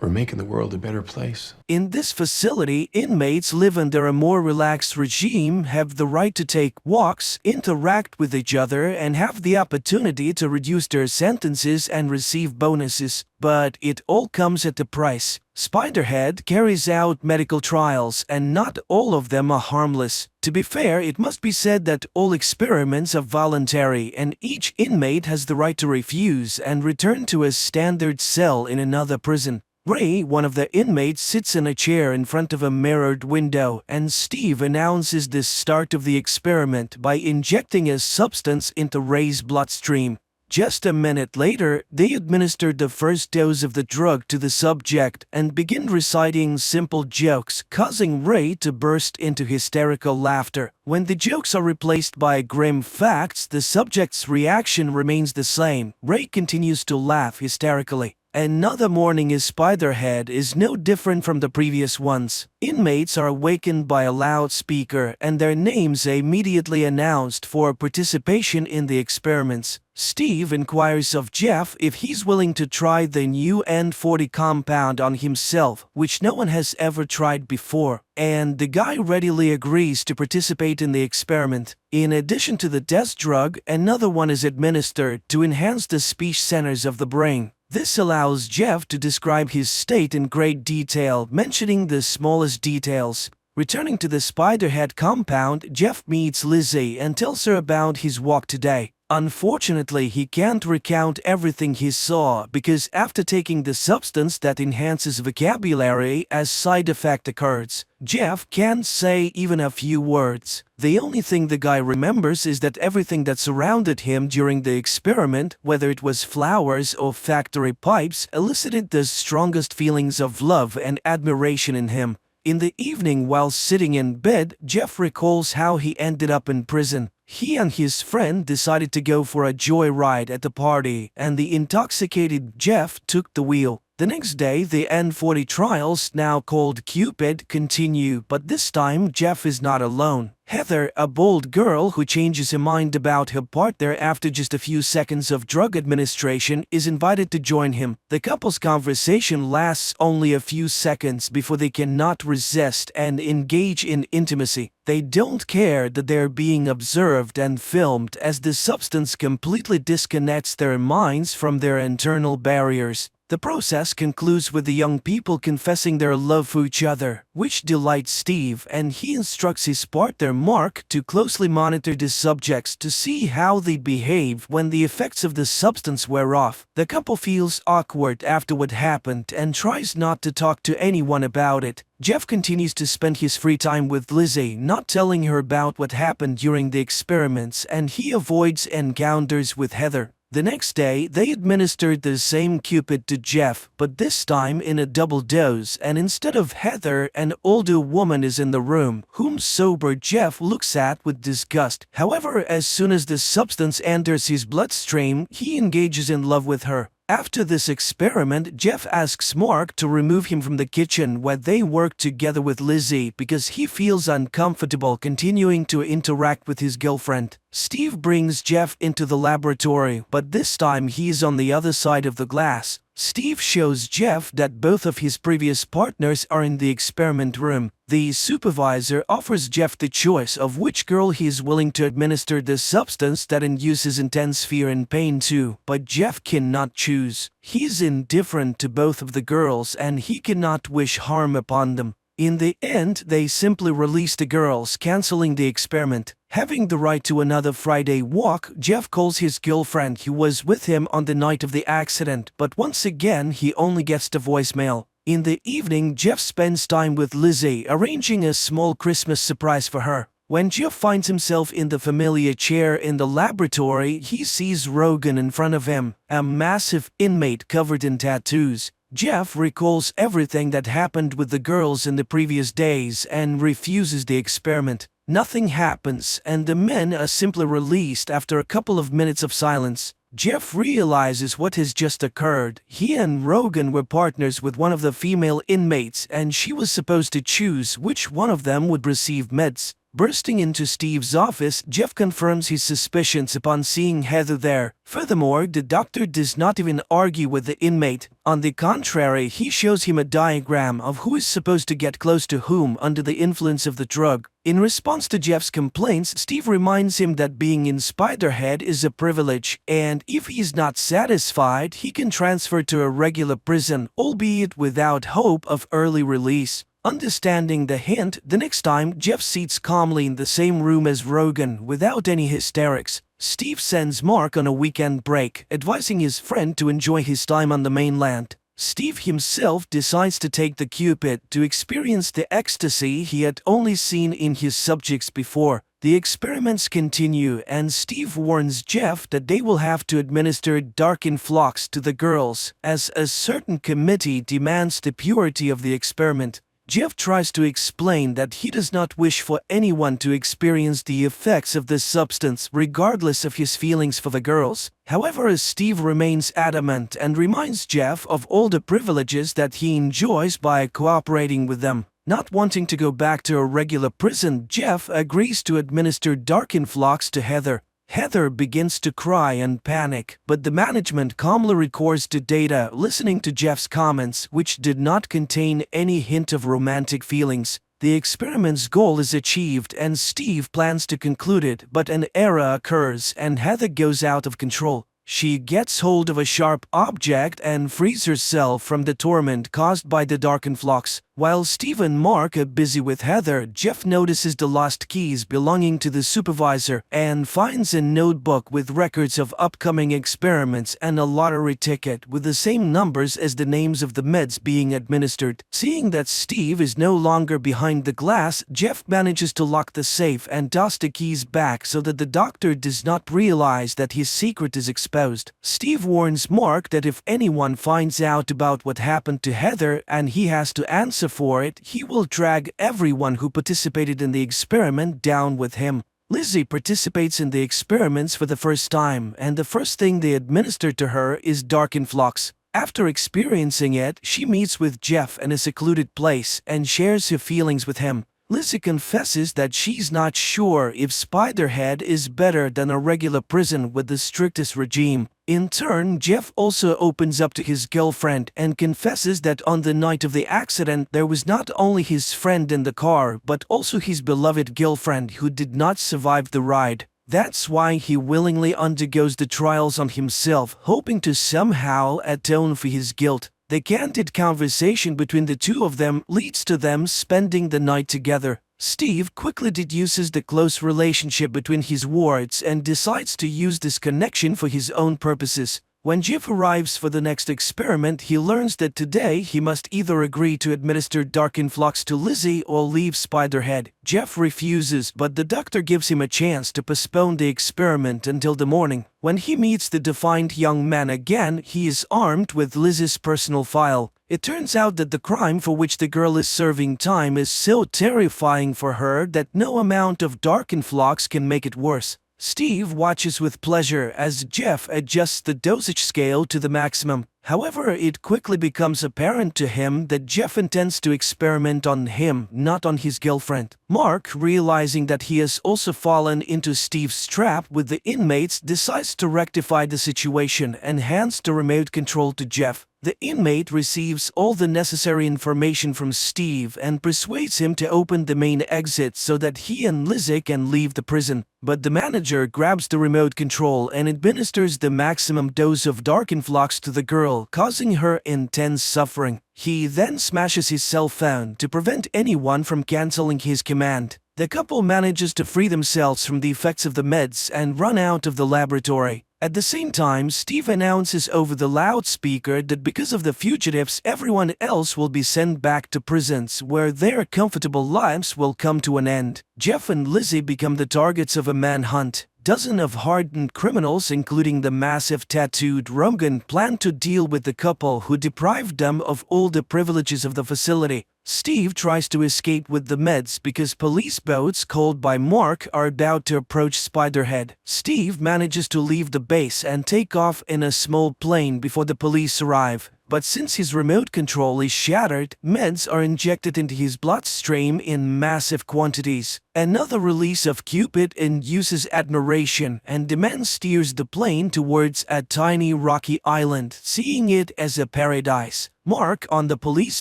We're making the world a better place. In this facility, inmates live under a more relaxed regime, have the right to take walks, interact with each other, and have the opportunity to reduce their sentences and receive bonuses. But it all comes at a price. Spiderhead carries out medical trials, and not all of them are harmless. To be fair, it must be said that all experiments are voluntary, and each inmate has the right to refuse and return to a standard cell in another prison. Ray, one of the inmates, sits in a chair in front of a mirrored window, and Steve announces the start of the experiment by injecting a substance into Ray's bloodstream. Just a minute later, they administered the first dose of the drug to the subject and begin reciting simple jokes, causing Ray to burst into hysterical laughter. When the jokes are replaced by grim facts, the subject's reaction remains the same. Ray continues to laugh hysterically. Another morning in Spiderhead is no different from the previous ones. Inmates are awakened by a loudspeaker and their names immediately announced for participation in the experiments. Steve inquires of Jeff if he's willing to try the new N40 compound on himself, which no one has ever tried before, and the guy readily agrees to participate in the experiment. In addition to the test drug, another one is administered to enhance the speech centers of the brain. This allows Jeff to describe his state in great detail, mentioning the smallest details. Returning to the Spiderhead compound, Jeff meets Lizzie and tells her about his walk today. Unfortunately, he can't recount everything he saw because after taking the substance that enhances vocabulary, a side effect occurs. Jeff can't say even a few words. The only thing the guy remembers is that everything that surrounded him during the experiment, whether it was flowers or factory pipes, elicited the strongest feelings of love and admiration in him. In the evening, while sitting in bed, Jeff recalls how he ended up in prison. He and his friend decided to go for a joyride at the party, and the intoxicated Jeff took the wheel. The next day, the N40 trials, now called Cupid, continue, but this time Jeff is not alone. Heather, a bold girl who changes her mind about her partner after just a few seconds of drug administration, is invited to join him. The couple's conversation lasts only a few seconds before they cannot resist and engage in intimacy. They don't care that they're being observed and filmed, as the substance completely disconnects their minds from their internal barriers. The process concludes with the young people confessing their love for each other, which delights Steve, and he instructs his partner Mark to closely monitor the subjects to see how they behave when the effects of the substance wear off. The couple feels awkward after what happened and tries not to talk to anyone about it. Jeff continues to spend his free time with Lizzie, not telling her about what happened during the experiments, and he avoids encounters with Heather. The next day, they administered the same Cupid to Jeff, but this time in a double dose, and instead of Heather, an older woman is in the room, whom sober Jeff looks at with disgust. However, as soon as the substance enters his bloodstream, he engages in love with her. After this experiment, Jeff asks Mark to remove him from the kitchen where they work together with Lizzie because he feels uncomfortable continuing to interact with his girlfriend. Steve brings Jeff into the laboratory, but this time he is on the other side of the glass. Steve shows Jeff that both of his previous partners are in the experiment room. The supervisor offers Jeff the choice of which girl he is willing to administer the substance that induces intense fear and pain to, but Jeff cannot choose. He is indifferent to both of the girls and he cannot wish harm upon them. In the end, they simply release the girls, canceling the experiment. Having the right to another Friday walk, Jeff calls his girlfriend who was with him on the night of the accident, but once again he only gets the voicemail. In the evening, Jeff spends time with Lizzie, arranging a small Christmas surprise for her. When Jeff finds himself in the familiar chair in the laboratory, he sees Rogan in front of him, a massive inmate covered in tattoos. Jeff recalls everything that happened with the girls in the previous days and refuses the experiment. Nothing happens, and the men are simply released after a couple of minutes of silence. Jeff realizes what has just occurred. He and Rogan were partners with one of the female inmates, and she was supposed to choose which one of them would receive meds. Bursting into Steve's office, Jeff confirms his suspicions upon seeing Heather there. Furthermore, the doctor does not even argue with the inmate. On the contrary, he shows him a diagram of who is supposed to get close to whom under the influence of the drug. In response to Jeff's complaints, Steve reminds him that being in Spiderhead is a privilege, and if he is not satisfied, he can transfer to a regular prison, albeit without hope of early release. Understanding the hint, the next time Jeff sits calmly in the same room as Rogan without any hysterics. Steve sends Mark on a weekend break, advising his friend to enjoy his time on the mainland. Steve himself decides to take the Cupid to experience the ecstasy he had only seen in his subjects before. The experiments continue, and Steve warns Jeff that they will have to administer dark influx to the girls, as a certain committee demands the purity of the experiment. Jeff tries to explain that he does not wish for anyone to experience the effects of this substance regardless of his feelings for the girls. However, Steve remains adamant and reminds Jeff of all the privileges that he enjoys by cooperating with them. Not wanting to go back to a regular prison, Jeff agrees to administer Darkenflox to Heather. Heather begins to cry and panic, but the management calmly records the data, listening to Jeff's comments, which did not contain any hint of romantic feelings. The experiment's goal is achieved and Steve plans to conclude it, but an error occurs and Heather goes out of control. She gets hold of a sharp object and frees herself from the torment caused by the Darkenflox. While Steve and Mark are busy with Heather, Jeff notices the lost keys belonging to the supervisor and finds a notebook with records of upcoming experiments and a lottery ticket with the same numbers as the names of the meds being administered. Seeing that Steve is no longer behind the glass, Jeff manages to lock the safe and toss the keys back so that the doctor does not realize that his secret is exposed. Steve warns Mark that if anyone finds out about what happened to Heather and he has to answer for it, he will drag everyone who participated in the experiment down with him. Lizzie participates in the experiments for the first time, and the first thing they administer to her is Darkenflox. After experiencing it, she meets with Jeff in a secluded place and shares her feelings with him. Lizzie confesses that she's not sure if Spiderhead is better than a regular prison with the strictest regime. In turn, Jeff also opens up to his girlfriend and confesses that on the night of the accident there was not only his friend in the car but also his beloved girlfriend who did not survive the ride. That's why he willingly undergoes the trials on himself, hoping to somehow atone for his guilt. The candid conversation between the two of them leads to them spending the night together. Steve quickly deduces the close relationship between his wards and decides to use this connection for his own purposes. When Jeff arrives for the next experiment, he learns that today he must either agree to administer Darkenflox to Lizzie or leave Spiderhead. Jeff refuses, but the doctor gives him a chance to postpone the experiment until the morning. When he meets the defiant young man again, he is armed with Lizzie's personal file. It turns out that the crime for which the girl is serving time is so terrifying for her that no amount of Darkenflox can make it worse. Steve watches with pleasure as Jeff adjusts the dosage scale to the maximum. However, it quickly becomes apparent to him that Jeff intends to experiment on him, not on his girlfriend. Mark, realizing that he has also fallen into Steve's trap with the inmates, decides to rectify the situation and hands the remote control to Jeff. The inmate receives all the necessary information from Steve and persuades him to open the main exit so that he and Lizzie can leave the prison. But the manager grabs the remote control and administers the maximum dose of Darkenflox to the girl, causing her intense suffering. He then smashes his cell phone to prevent anyone from canceling his command. The couple manages to free themselves from the effects of the meds and run out of the laboratory. At the same time, Steve announces over the loudspeaker that because of the fugitives, everyone else will be sent back to prisons where their comfortable lives will come to an end. Jeff and Lizzie become the targets of a manhunt. Dozens of hardened criminals, including the massive tattooed Rogan, plan to deal with the couple who deprived them of all the privileges of the facility. Steve tries to escape with the meds because police boats called by Mark are about to approach Spiderhead. Steve manages to leave the base and take off in a small plane before the police arrive. But since his remote control is shattered, meds are injected into his bloodstream in massive quantities. Another release of Cupid induces admiration, and the man steers the plane towards a tiny rocky island, seeing it as a paradise. Mark, on the police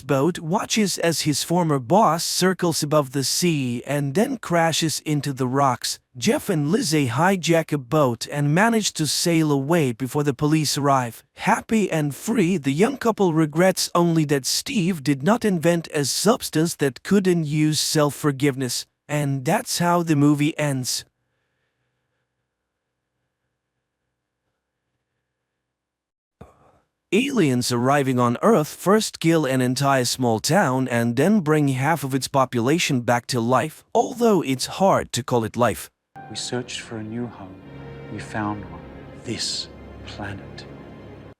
boat, watches as his former boss circles above the sea and then crashes into the rocks. Jeff and Lizzie hijack a boat and manage to sail away before the police arrive. Happy and free, the young couple regrets only that Steve did not invent a substance that could induce self-forgiveness. And that's how the movie ends. Aliens arriving on Earth first kill an entire small town and then bring half of its population back to life, although it's hard to call it life. We searched for a new home. We found one. This planet.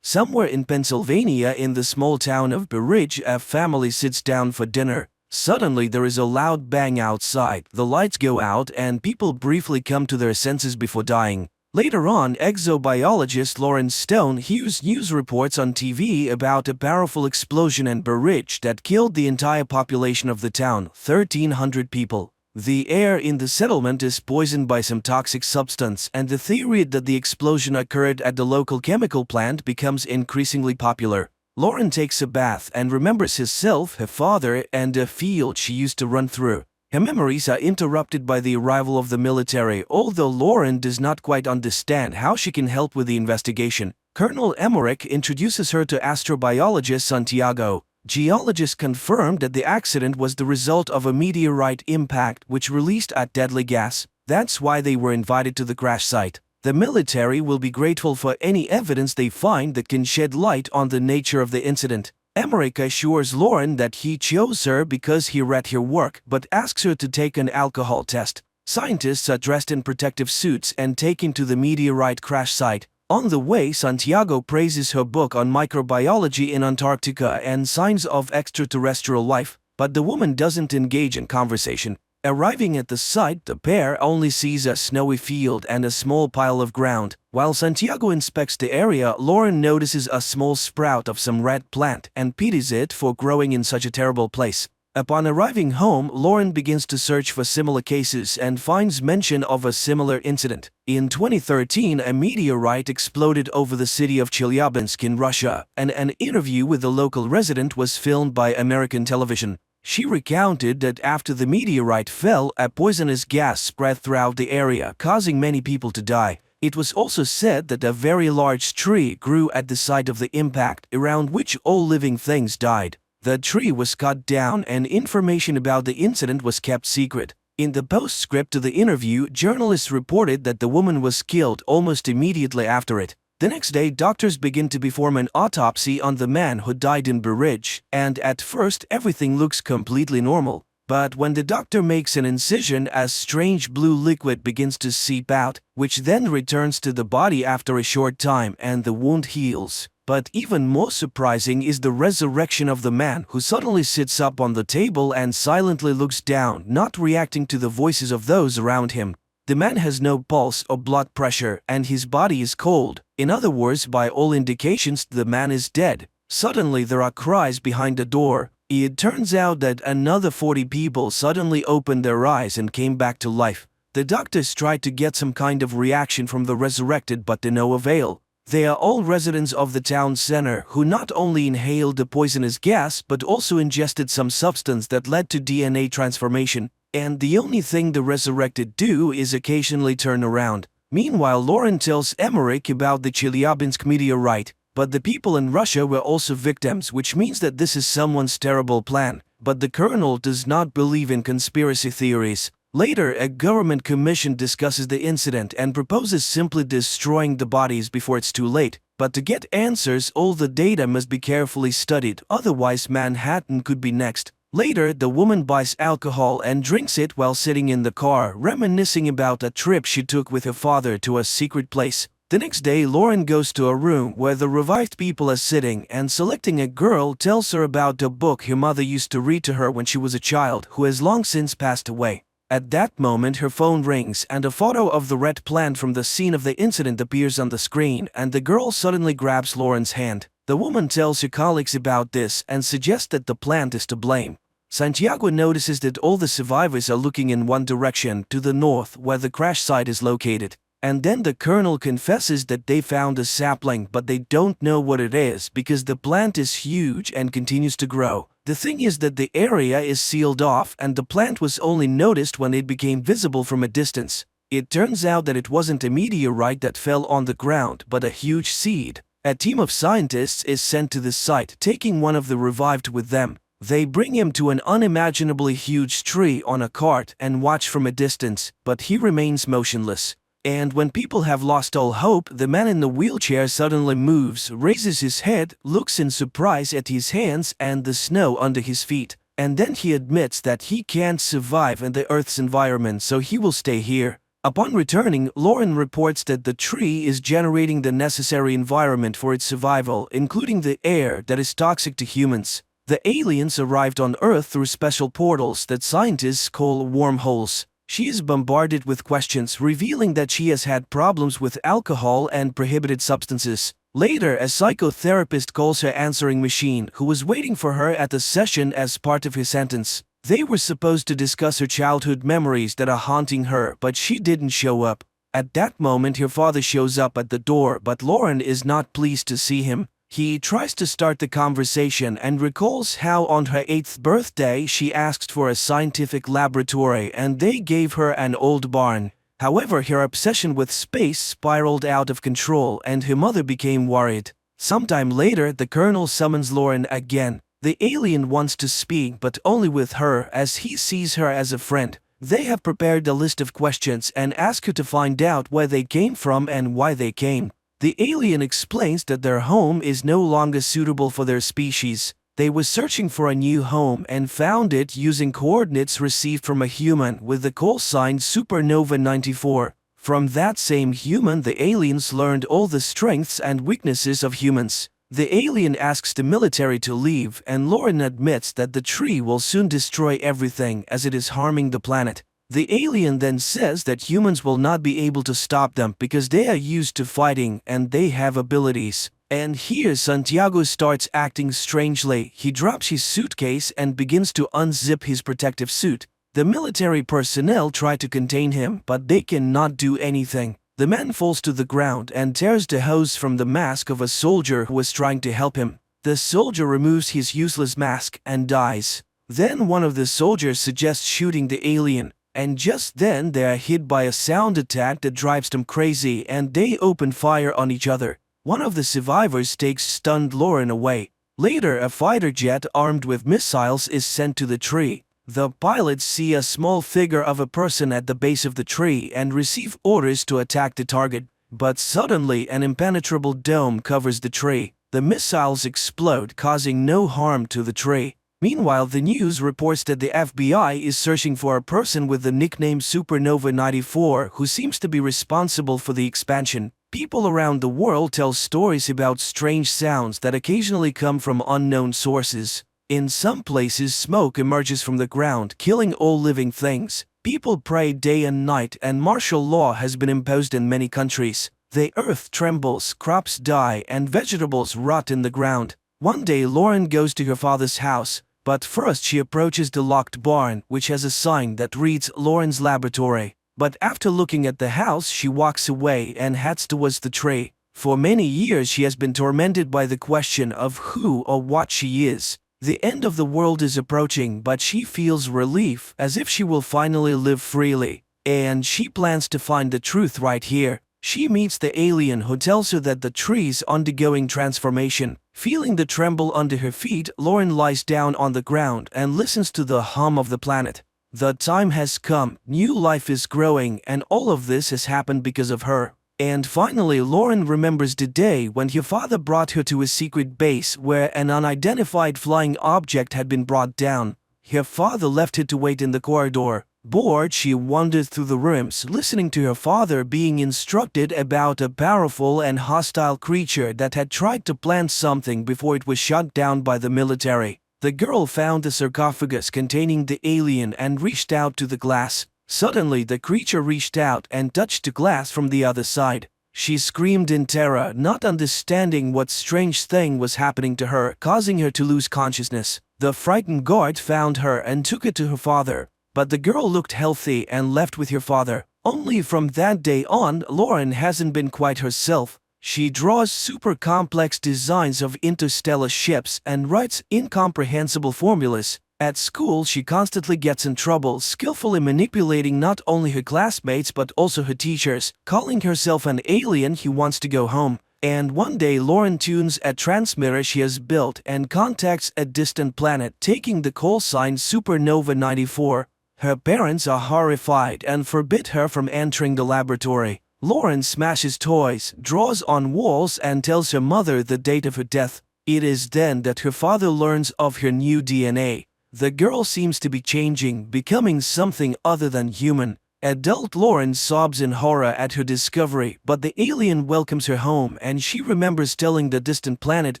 Somewhere in Pennsylvania, in the small town of Berridge, a family sits down for dinner. Suddenly there is a loud bang outside, the lights go out and people briefly come to their senses before dying. Later on, exobiologist Lauren Stone hears news reports on TV about a powerful explosion and barrage that killed the entire population of the town, 1,300 people. The air in the settlement is poisoned by some toxic substance, and the theory that the explosion occurred at the local chemical plant becomes increasingly popular. Lauren takes a bath and remembers herself, her father, and a field she used to run through. Her memories are interrupted by the arrival of the military, although Lauren does not quite understand how she can help with the investigation. Colonel Emmerich introduces her to astrobiologist Santiago. Geologists confirmed that the accident was the result of a meteorite impact which released a deadly gas. That's why they were invited to the crash site. The military will be grateful for any evidence they find that can shed light on the nature of the incident. Emmerich assures Lauren that he chose her because he read her work, but asks her to take an alcohol test. Scientists are dressed in protective suits and taken to the meteorite crash site. On the way, Santiago praises her book on microbiology in Antarctica and signs of extraterrestrial life, but the woman doesn't engage in conversation. Arriving at the site, the pair only sees a snowy field and a small pile of ground. While Santiago inspects the area, Lauren notices a small sprout of some red plant and pities it for growing in such a terrible place. Upon arriving home, Lauren begins to search for similar cases and finds mention of a similar incident. In 2013, a meteorite exploded over the city of Chelyabinsk in Russia, and an interview with a local resident was filmed by American television. She recounted that after the meteorite fell, a poisonous gas spread throughout the area, causing many people to die. It was also said that a very large tree grew at the site of the impact, around which all living things died. The tree was cut down and information about the incident was kept secret. In the postscript to the interview, journalists reported that the woman was killed almost immediately after it. The next day, doctors begin to perform an autopsy on the man who died in Burridge, and at first everything looks completely normal. But when the doctor makes an incision, a strange blue liquid begins to seep out, which then returns to the body after a short time and the wound heals. But even more surprising is the resurrection of the man who suddenly sits up on the table and silently looks down, not reacting to the voices of those around him. The man has no pulse or blood pressure and his body is cold. In other words, by all indications, the man is dead. Suddenly there are cries behind the door. It turns out that another 40 people suddenly opened their eyes and came back to life. The doctors tried to get some kind of reaction from the resurrected, but to no avail. They are all residents of the town center who not only inhaled the poisonous gas but also ingested some substance that led to DNA transformation. And the only thing the resurrected do is occasionally turn around. Meanwhile, Lauren tells Emmerich about the Chelyabinsk meteorite, but the people in Russia were also victims, which means that this is someone's terrible plan. But the colonel does not believe in conspiracy theories. Later, a government commission discusses the incident and proposes simply destroying the bodies before it's too late. But to get answers, all the data must be carefully studied, otherwise Manhattan could be next. Later, the woman buys alcohol and drinks it while sitting in the car, reminiscing about a trip she took with her father to a secret place. The next day, Lauren goes to a room where the revived people are sitting and, selecting a girl, tells her about a book her mother used to read to her when she was a child, who has long since passed away. At that moment, her phone rings and a photo of the red plant from the scene of the incident appears on the screen, and the girl suddenly grabs Lauren's hand. The woman tells her colleagues about this and suggests that the plant is to blame. Santiago notices that all the survivors are looking in one direction, to the north, where the crash site is located. And then the colonel confesses that they found a sapling, but they don't know what it is because the plant is huge and continues to grow. The thing is that the area is sealed off and the plant was only noticed when it became visible from a distance. It turns out that it wasn't a meteorite that fell on the ground, but a huge seed. A team of scientists is sent to the site, taking one of the revived with them. They bring him to an unimaginably huge tree on a cart and watch from a distance, but he remains motionless. And when people have lost all hope, the man in the wheelchair suddenly moves, raises his head, looks in surprise at his hands and the snow under his feet, and then he admits that he can't survive in the Earth's environment, so he will stay here. Upon returning, Lauren reports that the tree is generating the necessary environment for its survival, including the air that is toxic to humans. The aliens arrived on Earth through special portals that scientists call wormholes. She is bombarded with questions, revealing that she has had problems with alcohol and prohibited substances. Later, a psychotherapist calls her answering machine, who was waiting for her at the session as part of his sentence. They were supposed to discuss her childhood memories that are haunting her, but she didn't show up. At that moment, her father shows up at the door, but Lauren is not pleased to see him. He tries to start the conversation and recalls how on her 8th birthday she asked for a scientific laboratory and they gave her an old barn. However, her obsession with space spiraled out of control and her mother became worried. Sometime later, the colonel summons Lauren again. The alien wants to speak, but only with her, as he sees her as a friend. They have prepared a list of questions and ask her to find out where they came from and why they came. The alien explains that their home is no longer suitable for their species. They were searching for a new home and found it using coordinates received from a human with the call sign Supernova 94. From that same human, the aliens learned all the strengths and weaknesses of humans. The alien asks the military to leave, and Lauren admits that the tree will soon destroy everything as it is harming the planet. The alien then says that humans will not be able to stop them because they are used to fighting and they have abilities. And here Santiago starts acting strangely. He drops his suitcase and begins to unzip his protective suit. The military personnel try to contain him, but they cannot do anything. The man falls to the ground and tears the hose from the mask of a soldier who was trying to help him. The soldier removes his useless mask and dies. Then one of the soldiers suggests shooting the alien. And just then they are hit by a sound attack that drives them crazy and they open fire on each other. One of the survivors takes stunned Lauren away. Later, a fighter jet armed with missiles is sent to the tree. The pilots see a small figure of a person at the base of the tree and receive orders to attack the target. But suddenly an impenetrable dome covers the tree. The missiles explode, causing no harm to the tree. Meanwhile, the news reports that the FBI is searching for a person with the nickname Supernova 94 who seems to be responsible for the expansion. People around the world tell stories about strange sounds that occasionally come from unknown sources. In some places, smoke emerges from the ground, killing all living things. People pray day and night, and martial law has been imposed in many countries. The earth trembles, crops die, and vegetables rot in the ground. One day, Lauren goes to her father's house. But first she approaches the locked barn, which has a sign that reads Lauren's laboratory. But after looking at the house, she walks away and heads towards the tree. For many years she has been tormented by the question of who or what she is. The end of the world is approaching, but she feels relief, as if she will finally live freely. And she plans to find the truth right here. She meets the alien who tells her that the tree is undergoing transformation. Feeling the tremble under her feet, Lauren lies down on the ground and listens to the hum of the planet. The time has come, new life is growing, and all of this has happened because of her. And finally, Lauren remembers the day when her father brought her to a secret base where an unidentified flying object had been brought down. Her father left her to wait in the corridor. Bored, she wandered through the rooms, listening to her father being instructed about a powerful and hostile creature that had tried to plant something before it was shot down by the military. The girl found the sarcophagus containing the alien and reached out to the glass. Suddenly, the creature reached out and touched the glass from the other side. She screamed in terror, not understanding what strange thing was happening to her, causing her to lose consciousness. The frightened guard found her and took her to her father. But the girl looked healthy and left with her father. Only from that day on, Lauren hasn't been quite herself. She draws super complex designs of interstellar ships and writes incomprehensible formulas. At school, she constantly gets in trouble, skillfully manipulating not only her classmates but also her teachers, calling herself an alien who wants to go home. And one day, Lauren tunes a transmitter she has built and contacts a distant planet, taking the call sign Supernova 94. Her parents are horrified and forbid her from entering the laboratory. Lauren smashes toys, draws on walls, and tells her mother the date of her death. It is then that her father learns of her new DNA. The girl seems to be changing, becoming something other than human. Adult Lauren sobs in horror at her discovery, but the alien welcomes her home and she remembers telling the distant planet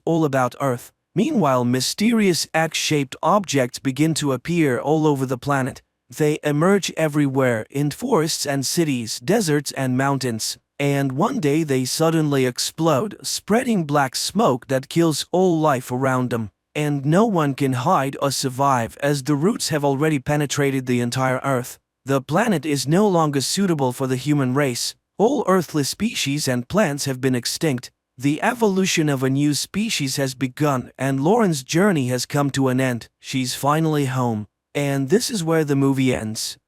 all about Earth. Meanwhile, mysterious X-shaped objects begin to appear all over the planet. They emerge everywhere, in forests and cities, deserts and mountains. And one day they suddenly explode, spreading black smoke that kills all life around them. And no one can hide or survive, as the roots have already penetrated the entire Earth. The planet is no longer suitable for the human race. All earthly species and plants have been extinct. The evolution of a new species has begun, and Lauren's journey has come to an end. She's finally home. And this is where the movie ends.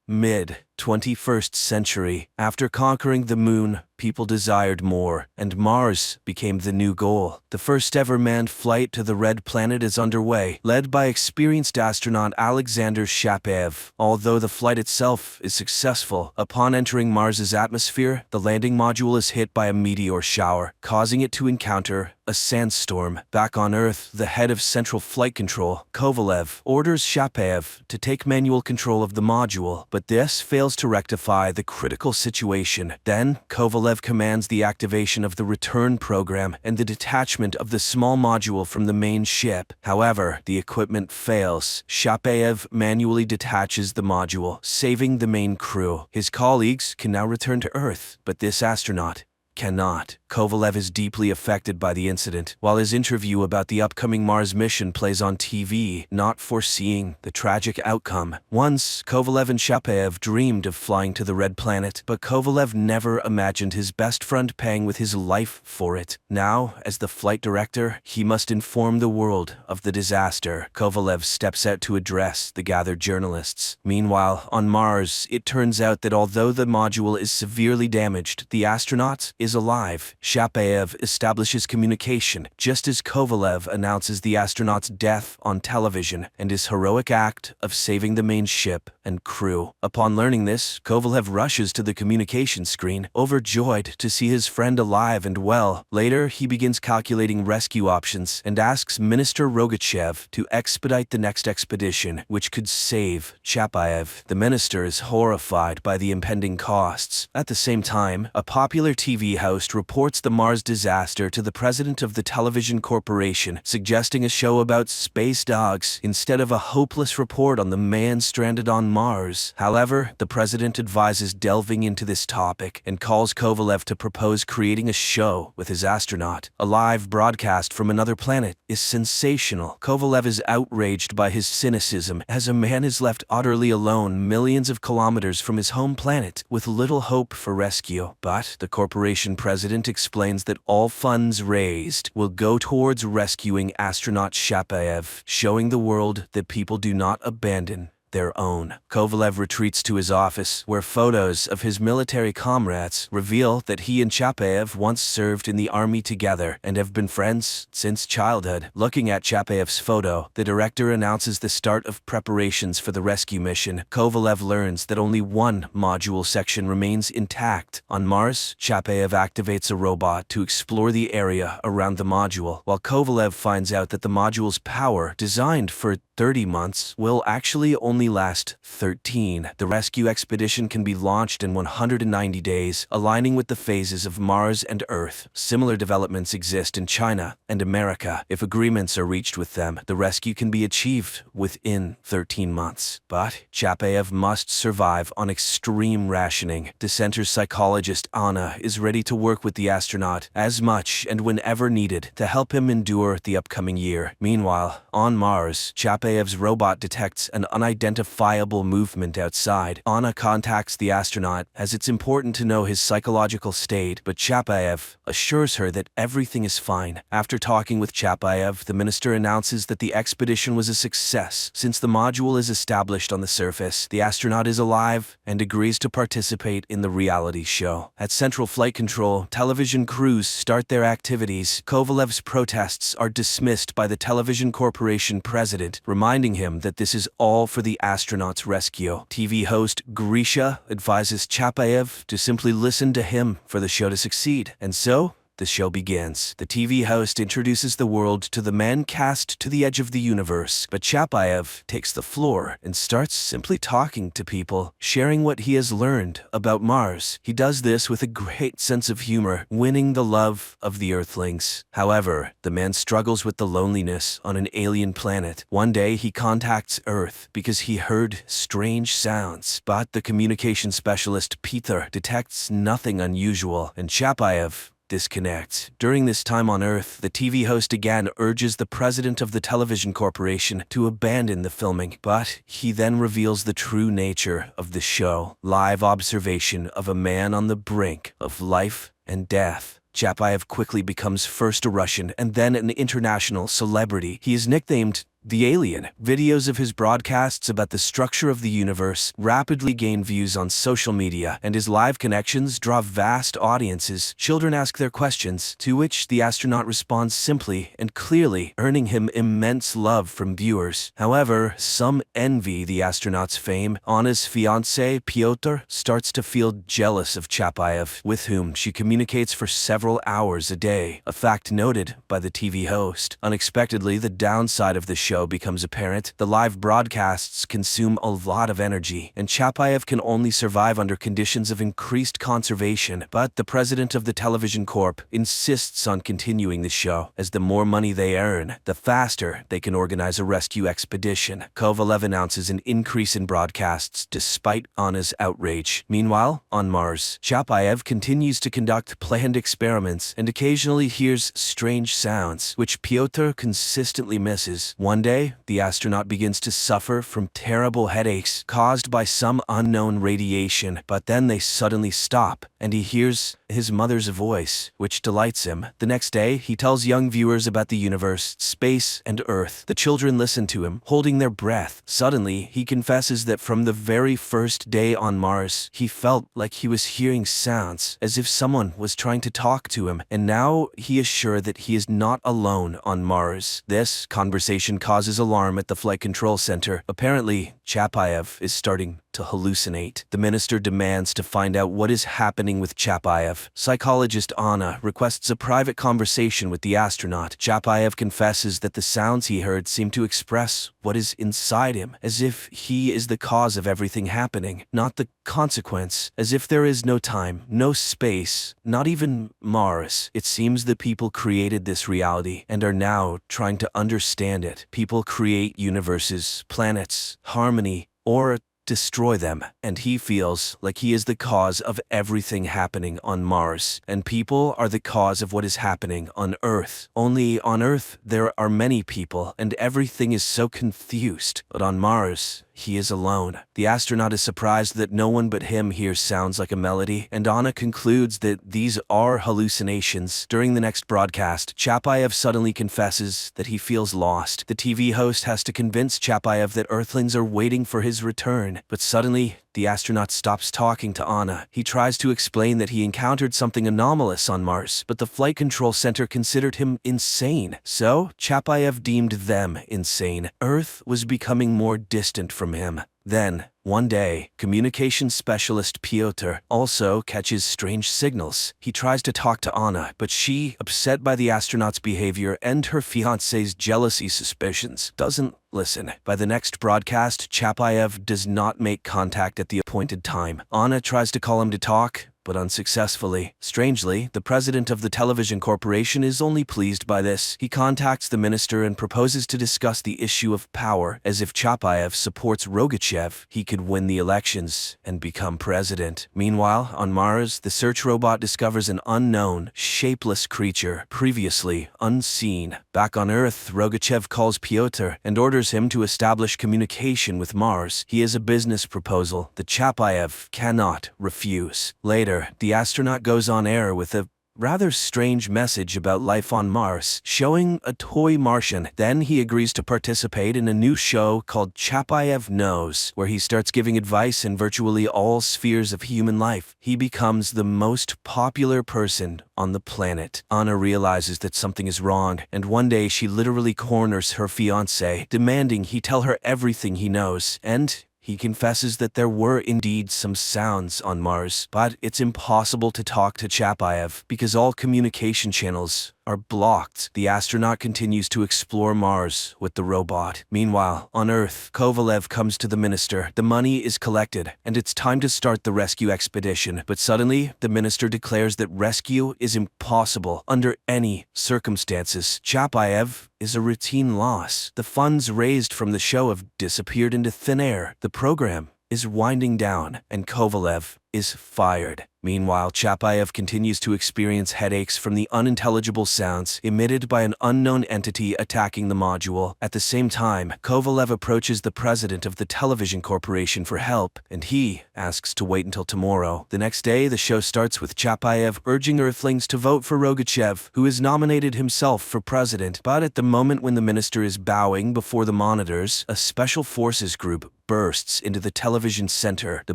Mid-21st century, after conquering the moon, people desired more, and Mars became the new goal. The first ever manned flight to the Red Planet is underway, led by experienced astronaut Alexander Shapaev. Although the flight itself is successful, upon entering Mars's atmosphere, the landing module is hit by a meteor shower, causing it to encounter a sandstorm. Back on Earth, the head of Central Flight Control, Kovalev, orders Shapaev to take manual control of the module, but this fails to rectify the critical situation. Then, Kovalev commands the activation of the return program and the detachment of the small module from the main ship. However, the equipment fails. Shapaev manually detaches the module, saving the main crew. His colleagues can now return to Earth, but this astronaut cannot. Kovalev is deeply affected by the incident, while his interview about the upcoming Mars mission plays on TV, not foreseeing the tragic outcome. Once, Kovalev and Shapaev dreamed of flying to the Red Planet, but Kovalev never imagined his best friend paying with his life for it. Now, as the flight director, he must inform the world of the disaster. Kovalev steps out to address the gathered journalists. Meanwhile, on Mars, it turns out that although the module is severely damaged, the astronaut is alive. Shapaev establishes communication just as Kovalev announces the astronaut's death on television and his heroic act of saving the main ship and crew. Upon learning this, Kovalev rushes to the communication screen, overjoyed to see his friend alive and well. Later, he begins calculating rescue options and asks Minister Rogachev to expedite the next expedition, which could save Shapaev. The minister is horrified by the impending costs. At the same time, a popular TV host reports the Mars disaster to the president of the television corporation, suggesting a show about space dogs instead of a hopeless report on the man stranded on Mars. However, the president advises delving into this topic and calls Kovalev to propose creating a show with his astronaut. A live broadcast from another planet is sensational. Kovalev is outraged by his cynicism as a man is left utterly alone millions of kilometers from his home planet with little hope for rescue. But the corporation president explains that all funds raised will go towards rescuing astronaut Shapaev, showing the world that people do not abandon their own. Kovalev retreats to his office, where photos of his military comrades reveal that he and Shapaev once served in the army together and have been friends since childhood. Looking at Shapaev's photo, the director announces the start of preparations for the rescue mission. Kovalev learns that only one module section remains intact. On Mars, Shapaev activates a robot to explore the area around the module, while Kovalev finds out that the module's power, designed for 30 months, will actually only last 13. The rescue expedition can be launched in 190 days, aligning with the phases of Mars and Earth. Similar developments exist in China and America. If agreements are reached with them, the rescue can be achieved within 13 months. But Shapaev must survive on extreme rationing. Dissenter psychologist Anna is ready to work with the astronaut as much and whenever needed to help him endure the upcoming year. Meanwhile, on Mars, Shapaev's robot detects an unidentifiable movement outside. Anna contacts the astronaut as it's important to know his psychological state, but Shapaev assures her that everything is fine. After talking with Shapaev, the minister announces that the expedition was a success. Since the module is established on the surface, the astronaut is alive and agrees to participate in the reality show. At Central Flight Control, television crews start their activities. Kovalev's protests are dismissed by the television corporation president, reminding him that this is all for the astronaut's rescue. TV host Grisha advises Shapaev to simply listen to him for the show to succeed. And so, the show begins. The TV host introduces the world to the man cast to the edge of the universe, but Chapayev takes the floor and starts simply talking to people, sharing what he has learned about Mars. He does this with a great sense of humor, winning the love of the Earthlings. However, the man struggles with the loneliness on an alien planet. One day, he contacts Earth because he heard strange sounds, but the communication specialist Peter detects nothing unusual, and Chapayev disconnects. During this time on Earth, the TV host again urges the president of the television corporation to abandon the filming, but he then reveals the true nature of the show. Live observation of a man on the brink of life and death. Chapayev quickly becomes first a Russian and then an international celebrity. He is nicknamed the Alien. Videos of his broadcasts about the structure of the universe rapidly gain views on social media, and his live connections draw vast audiences. Children ask their questions, to which the astronaut responds simply and clearly, earning him immense love from viewers. However, some envy the astronaut's fame. Anna's fiancé, Pyotr, starts to feel jealous of Chapayev, with whom she communicates for several hours a day, a fact noted by the TV host. Unexpectedly, the downside of the show becomes apparent. The live broadcasts consume a lot of energy, and Chapayev can only survive under conditions of increased conservation. But the president of the television corp insists on continuing the show, as the more money they earn, the faster they can organize a rescue expedition. Kovalev announces an increase in broadcasts despite Anna's outrage. Meanwhile, on Mars, Chapayev continues to conduct planned experiments and occasionally hears strange sounds, which Pyotr consistently misses. One day, the astronaut begins to suffer from terrible headaches caused by some unknown radiation, but then they suddenly stop, and he hears his mother's voice, which delights him. The next day, he tells young viewers about the universe, space, and Earth. The children listen to him, holding their breath. Suddenly, he confesses that from the very first day on Mars, he felt like he was hearing sounds, as if someone was trying to talk to him, and now he is sure that he is not alone on Mars. This conversation causes alarm at the flight control center. Apparently, Chapayev is starting to hallucinate. The minister demands to find out what is happening with Chapayev. Psychologist Anna requests a private conversation with the astronaut. Chapayev confesses that the sounds he heard seem to express what is inside him, as if he is the cause of everything happening, not the consequence, as if there is no time, no space, not even Mars. It seems the people created this reality and are now trying to understand it. People create universes, planets, harmony, or destroy them, and he feels like he is the cause of everything happening on Mars, and people are the cause of what is happening on Earth. Only on Earth there are many people, and everything is so confused, but on Mars, he is alone. The astronaut is surprised that no one but him hears sounds like a melody, and Anna concludes that these are hallucinations. During the next broadcast, Chapayev suddenly confesses that he feels lost. The TV host has to convince Chapayev that Earthlings are waiting for his return, but suddenly, the astronaut stops talking to Anna. He tries to explain that he encountered something anomalous on Mars, but the flight control center considered him insane. So, Chapayev deemed them insane. Earth was becoming more distant from him. Then, one day, communication specialist Pyotr also catches strange signals. He tries to talk to Anna, but she, upset by the astronaut's behavior and her fiancé's jealousy suspicions, doesn't listen. By the next broadcast, Chapayev does not make contact at the appointed time. Anna tries to call him to talk, but unsuccessfully. Strangely, the president of the television corporation is only pleased by this. He contacts the minister and proposes to discuss the issue of power. As if Chapayev supports Rogachev, he could win the elections and become president. Meanwhile, on Mars, the search robot discovers an unknown, shapeless creature, previously unseen. Back on Earth, Rogachev calls Pyotr and orders him to establish communication with Mars. He has a business proposal that Chapayev cannot refuse. Later, the astronaut goes on air with a rather strange message about life on Mars, showing a toy Martian. Then he agrees to participate in a new show called Chapayev Knows, where he starts giving advice in virtually all spheres of human life. He becomes the most popular person on the planet. Anna realizes that something is wrong, and one day she literally corners her fiancé, demanding he tell her everything he knows, and He confesses that there were indeed some sounds on Mars, but it's impossible to talk to Chapayev because all communication channels are blocked. The astronaut continues to explore Mars with the robot. Meanwhile, on Earth, Kovalev comes to the minister. The money is collected, and it's time to start the rescue expedition. But suddenly, the minister declares that rescue is impossible under any circumstances. Chapayev is a routine loss. The funds raised from the show have disappeared into thin air. The program is winding down, and Kovalev is fired. Meanwhile, Chapayev continues to experience headaches from the unintelligible sounds emitted by an unknown entity attacking the module. At the same time, Kovalev approaches the president of the television corporation for help, and he asks to wait until tomorrow. The next day, the show starts with Chapayev urging Earthlings to vote for Rogachev, who has nominated himself for president. But at the moment when the minister is bowing before the monitors, a special forces group bursts into the television center. The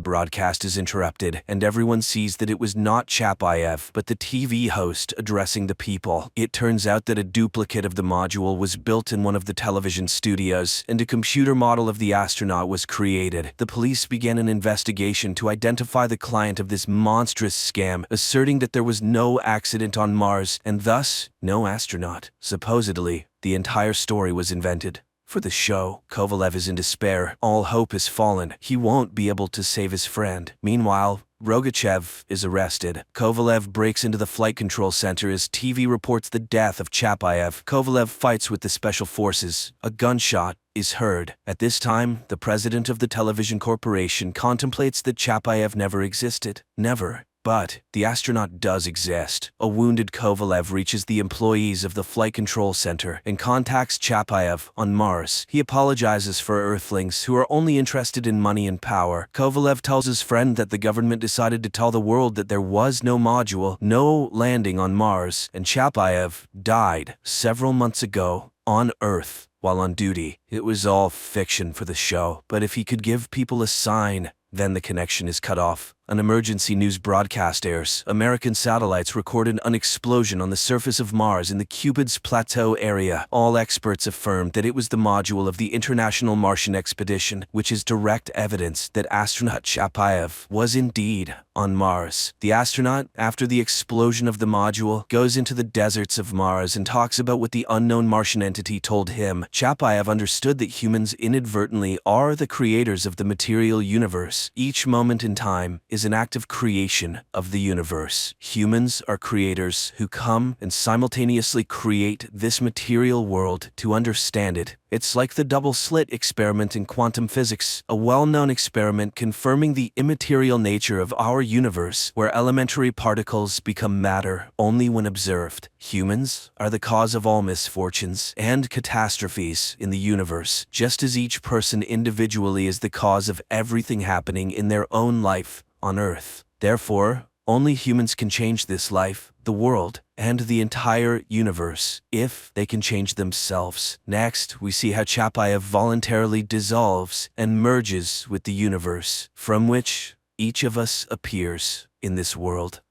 broadcast is interrupted, and everyone sees that it was not Chapayev, but the TV host addressing the people. It turns out that a duplicate of the module was built in one of the television studios, and a computer model of the astronaut was created. The police began an investigation to identify the client of this monstrous scam, asserting that there was no accident on Mars, and thus, no astronaut. Supposedly, the entire story was invented for the show. Kovalev is in despair. All hope is fallen. He won't be able to save his friend. Meanwhile, Rogachev is arrested. Kovalev breaks into the flight control center as TV reports the death of Chapayev. Kovalev fights with the special forces. A gunshot is heard. At this time, the president of the television corporation contemplates that Chapayev never existed. Never. But the astronaut does exist. A wounded Kovalev reaches the employees of the flight control center and contacts Chapayev on Mars. He apologizes for Earthlings who are only interested in money and power. Kovalev tells his friend that the government decided to tell the world that there was no module, no landing on Mars, and Chapayev died several months ago on Earth while on duty. It was all fiction for the show, but if he could give people a sign, then the connection is cut off. An emergency news broadcast airs. American satellites recorded an explosion on the surface of Mars in the Cupid's Plateau area. All experts affirmed that it was the module of the International Martian Expedition, which is direct evidence that astronaut Chapayev was indeed on Mars. The astronaut, after the explosion of the module, goes into the deserts of Mars and talks about what the unknown Martian entity told him. Chapayev understood that humans inadvertently are the creators of the material universe. Each moment in time is an act of creation of the universe. Humans are creators who come and simultaneously create this material world to understand it. It's like the double-slit experiment in quantum physics, a well-known experiment confirming the immaterial nature of our universe, where elementary particles become matter only when observed. Humans are the cause of all misfortunes and catastrophes in the universe, just as each person individually is the cause of everything happening in their own life on Earth. Therefore, only humans can change this life, the world, and the entire universe, if they can change themselves. Next, we see how Chapayev voluntarily dissolves and merges with the universe, from which each of us appears in this world.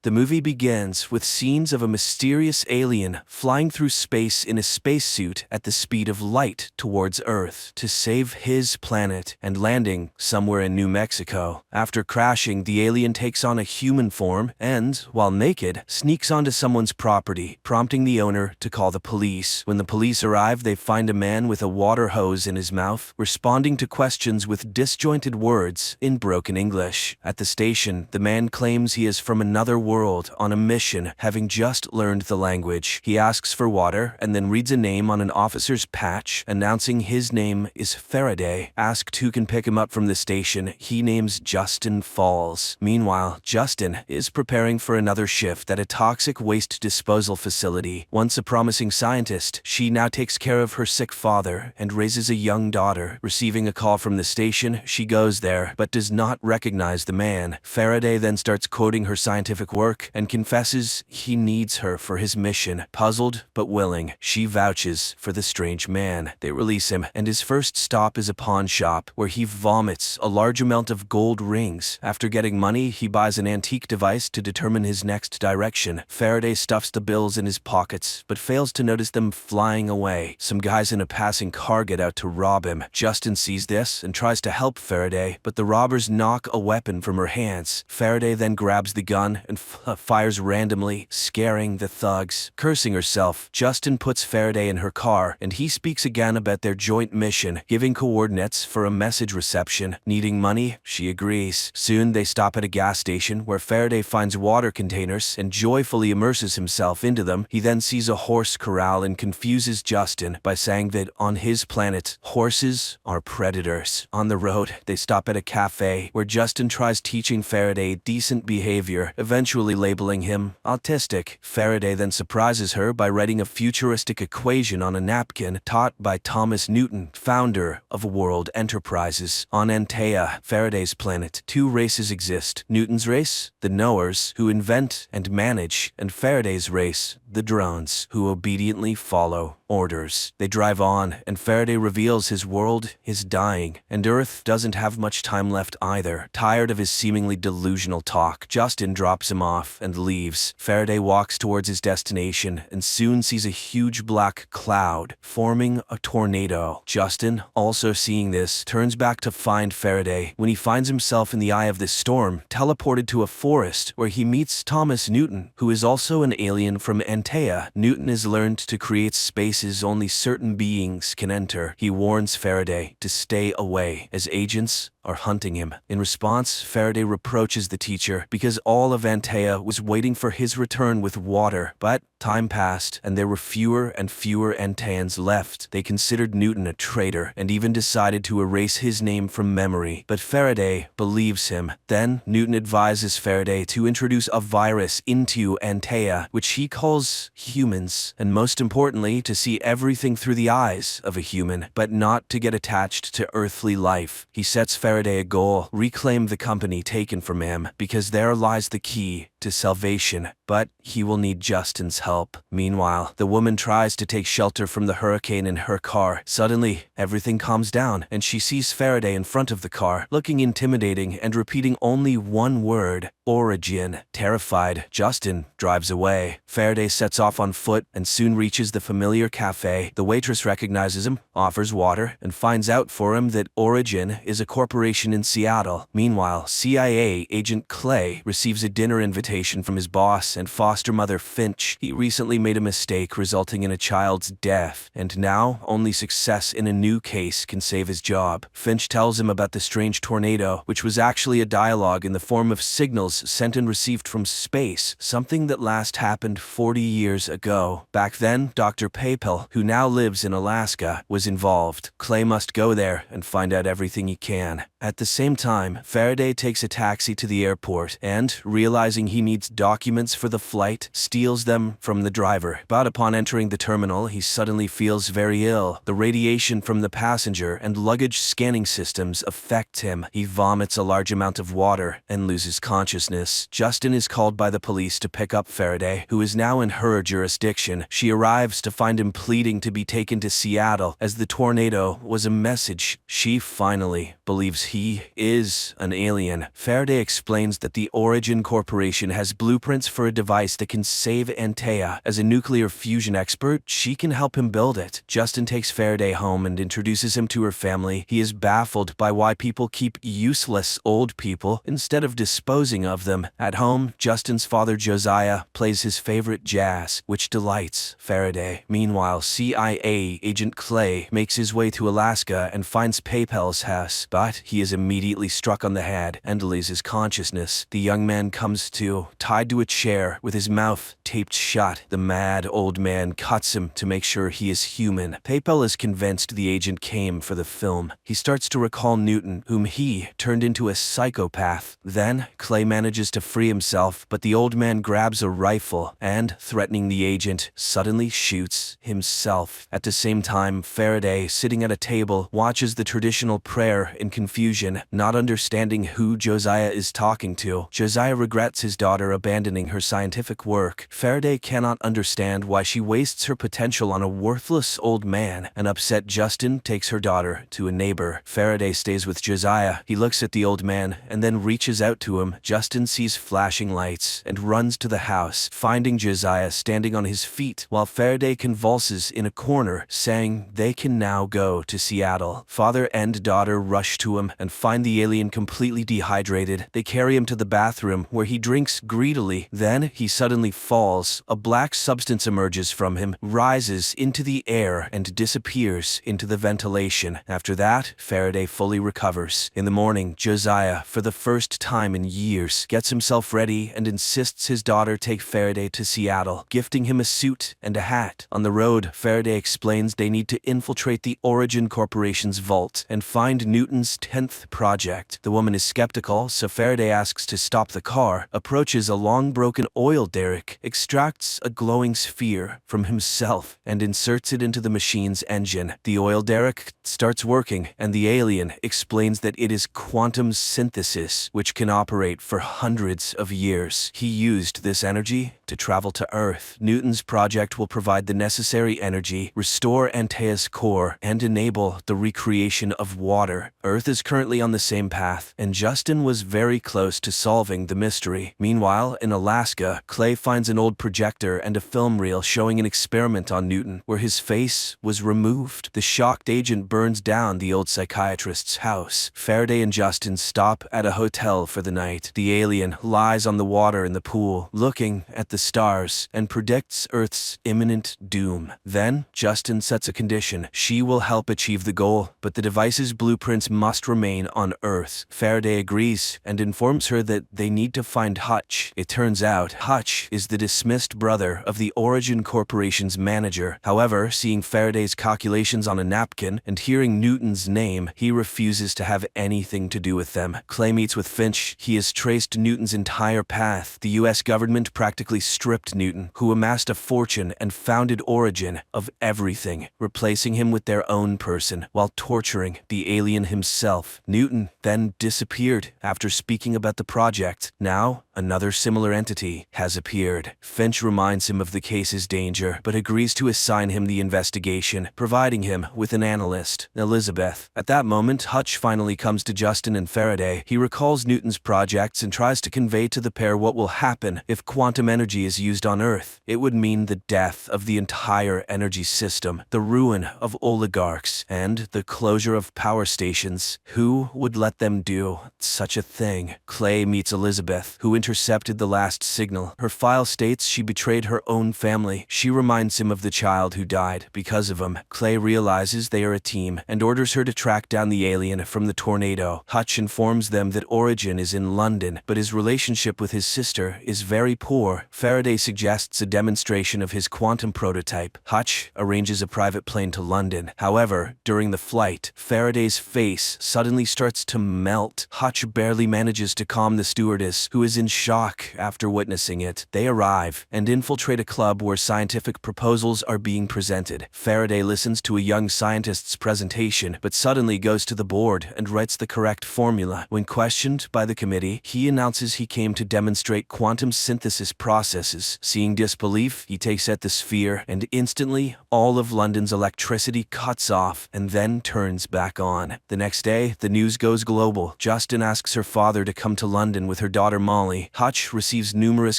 The movie begins with scenes of a mysterious alien flying through space in a spacesuit at the speed of light towards Earth to save his planet and landing somewhere in New Mexico. After crashing, the alien takes on a human form and, while naked, sneaks onto someone's property, prompting the owner to call the police. When the police arrive, they find a man with a water hose in his mouth, responding to questions with disjointed words in broken English. At the station, the man claims he is from another world on a mission, having just learned the language. He asks for water and then reads a name on an officer's patch, announcing his name is Faraday. Asked who can pick him up from the station, he names Justin Falls. Meanwhile, Justin is preparing for another shift at a toxic waste disposal facility. Once a promising scientist, she now takes care of her sick father and raises a young daughter. Receiving a call from the station, she goes there, but does not recognize the man. Faraday then starts quoting her scientific work work and confesses he needs her for his mission. Puzzled but willing, she vouches for the strange man. They release him, and his first stop is a pawn shop where he vomits a large amount of gold rings. After getting money, he buys an antique device to determine his next direction. Faraday stuffs the bills in his pockets, but fails to notice them flying away. Some guys in a passing car get out to rob him. Justin sees this and tries to help Faraday, but the robbers knock a weapon from her hands. Faraday then grabs the gun and fires randomly, scaring the thugs. Cursing herself, Justin puts Faraday in her car, and he speaks again about their joint mission, giving coordinates for a message reception. Needing money, she agrees. Soon they stop at a gas station where Faraday finds water containers and joyfully immerses himself into them. He then sees a horse corral and confuses Justin by saying that on his planet, horses are predators. On the road, they stop at a cafe where Justin tries teaching Faraday decent behavior, eventually labeling him autistic. Faraday then surprises her by writing a futuristic equation on a napkin taught by Thomas Newton, founder of World Enterprises. On Antea, Faraday's planet, two races exist. Newton's race, the knowers, who invent and manage, and Faraday's race, the drones, who obediently follow orders. They drive on, and Faraday reveals his world is dying, and Earth doesn't have much time left either. Tired of his seemingly delusional talk, Justin drops him off and leaves. Faraday walks towards his destination and soon sees a huge black cloud forming a tornado. Justin, also seeing this, turns back to find Faraday when he finds himself in the eye of this storm, teleported to a forest where he meets Thomas Newton, who is also an alien from Antea. Newton has learned to create spaces only certain beings can enter. He warns Faraday to stay away, as agents are hunting him. In response, Faraday reproaches the teacher because all of Antea was waiting for his return with water. But time passed, and there were fewer and fewer Anteans left. They considered Newton a traitor and even decided to erase his name from memory. But Faraday believes him. Then Newton advises Faraday to introduce a virus into Antea, which he calls humans, and most importantly, to see everything through the eyes of a human, but not to get attached to earthly life. He sets Faraday a goal: reclaim the company taken from him, because there lies the key to salvation. But he will need Justin's help. Meanwhile, the woman tries to take shelter from the hurricane in her car. Suddenly, everything calms down, and she sees Faraday in front of the car, looking intimidating and repeating only one word: origin. Terrified, Justin drives away. Faraday sets off on foot and soon reaches the familiar cafe. The waitress recognizes him, offers water, and finds out for him that Origin is a corporation in Seattle. Meanwhile, CIA agent Clay receives a dinner invitation from his boss and foster mother Finch. He recently made a mistake resulting in a child's death, and now only success in a new case can save his job. Finch tells him about the strange tornado, which was actually a dialogue in the form of signals sent and received from space, something that last happened 40 years ago. Back then, Dr. Papel, who now lives in Alaska, was involved. Clay must go there and find out everything he can. At the same time, Faraday takes a taxi to the airport and, realizing he needs documents for the flight, steals them from the driver. But upon entering the terminal, he suddenly feels very ill. The radiation from the passenger and luggage scanning systems affect him. He vomits a large amount of water and loses consciousness. Justin is called by the police to pick up Faraday, who is now in her jurisdiction. She arrives to find him pleading to be taken to Seattle, as the tornado was a message. She finally believes he is an alien. Faraday explains that the Origin Corporation has blueprints for a device that can save Antea. As a nuclear fusion expert, she can help him build it. Justin takes Faraday home and introduces him to her family. He is baffled by why people keep useless old people instead of disposing of them. At home, Justin's father Josiah plays his favorite jazz, which delights Faraday. Meanwhile, CIA agent Clay makes his way to Alaska and finds Papel's house, but he is immediately struck on the head and loses consciousness. The young man comes to, tied to a chair with his mouth taped shut. The mad old man cuts him to make sure he is human. Papel is convinced the agent came for the film. He starts to recall Newton, whom he turned into a psychopath. Then, Clay manages to free himself, but the old man grabs a rifle and, threatening the agent, suddenly shoots himself. At the same time, Faraday, sitting at a table, watches the traditional prayer in confusion confusion, not understanding who Josiah is talking to. Josiah regrets his daughter abandoning her scientific work. Faraday cannot understand why she wastes her potential on a worthless old man. An upset Justin takes her daughter to a neighbor. Faraday stays with Josiah. He looks at the old man and then reaches out to him. Justin sees flashing lights and runs to the house, finding Josiah standing on his feet while Faraday convulses in a corner, saying they can now go to Seattle. Father and daughter rush to him and find the alien completely dehydrated. They carry him to the bathroom where he drinks greedily. Then he suddenly falls. A black substance emerges from him, rises into the air, and disappears into the ventilation. After that, Faraday fully recovers. In the morning, Josiah, for the first time in years, gets himself ready and insists his daughter take Faraday to Seattle, gifting him a suit and a hat. On the road, Faraday explains they need to infiltrate the Origin Corporation's vault and find Newton's 10th project. The woman is skeptical, so Faraday asks to stop the car, approaches a long broken oil derrick, extracts a glowing sphere from himself, and inserts it into the machine's engine. The oil derrick starts working, and the alien explains that it is quantum synthesis, which can operate for hundreds of years. He used this energy to travel to Earth. Newton's project will provide the necessary energy, restore Antaeus' core, and enable the recreation of water. Earth is currently on the same path, and Justin was very close to solving the mystery. Meanwhile, in Alaska, Clay finds an old projector and a film reel showing an experiment on Newton, where his face was removed. The shocked agent burns down the old psychiatrist's house. Faraday and Justin stop at a hotel for the night. The alien lies on the water in the pool, looking at the stars, and predicts Earth's imminent doom. Then, Justin sets a condition. She will help achieve the goal, but the device's blueprints must remain on Earth. Faraday agrees and informs her that they need to find Hutch. It turns out Hutch is the dismissed brother of the Origin Corporation's manager. However, seeing Faraday's calculations on a napkin and hearing Newton's name, he refuses to have anything to do with them. Clay meets with Finch. He has traced Newton's entire path. The US government practically stripped Newton, who amassed a fortune and founded Origin, of everything, replacing him with their own person while torturing the alien himself. Newton then disappeared after speaking about the project. Now, another similar entity has appeared. Finch reminds him of the case's danger, but agrees to assign him the investigation, providing him with an analyst, Elizabeth. At that moment, Hutch finally comes to Justin and Faraday. He recalls Newton's projects and tries to convey to the pair what will happen if quantum energy is used on Earth. It would mean the death of the entire energy system, the ruin of oligarchs, and the closure of power stations. Who would let them do such a thing? Clay meets Elizabeth, who intercepted the last signal. Her file states she betrayed her own family. She reminds him of the child who died because of him. Clay realizes they are a team and orders her to track down the alien from the tornado. Hutch informs them that Origin is in London, but his relationship with his sister is very poor. Faraday suggests a demonstration of his quantum prototype. Hutch arranges a private plane to London. However, during the flight, Faraday's face suddenly starts to melt. Hutch barely manages to calm the stewardess, who is in shock after witnessing it. They arrive and infiltrate a club where scientific proposals are being presented. Faraday listens to a young scientist's presentation, but suddenly goes to the board and writes the correct formula. When questioned by the committee, he announces he came to demonstrate quantum synthesis processes. Seeing disbelief, he takes out the sphere, and instantly, all of London's electricity cuts off and then turns back on. The next day, the news goes global. Justin asks her father to come to London with her daughter Molly. Hutch receives numerous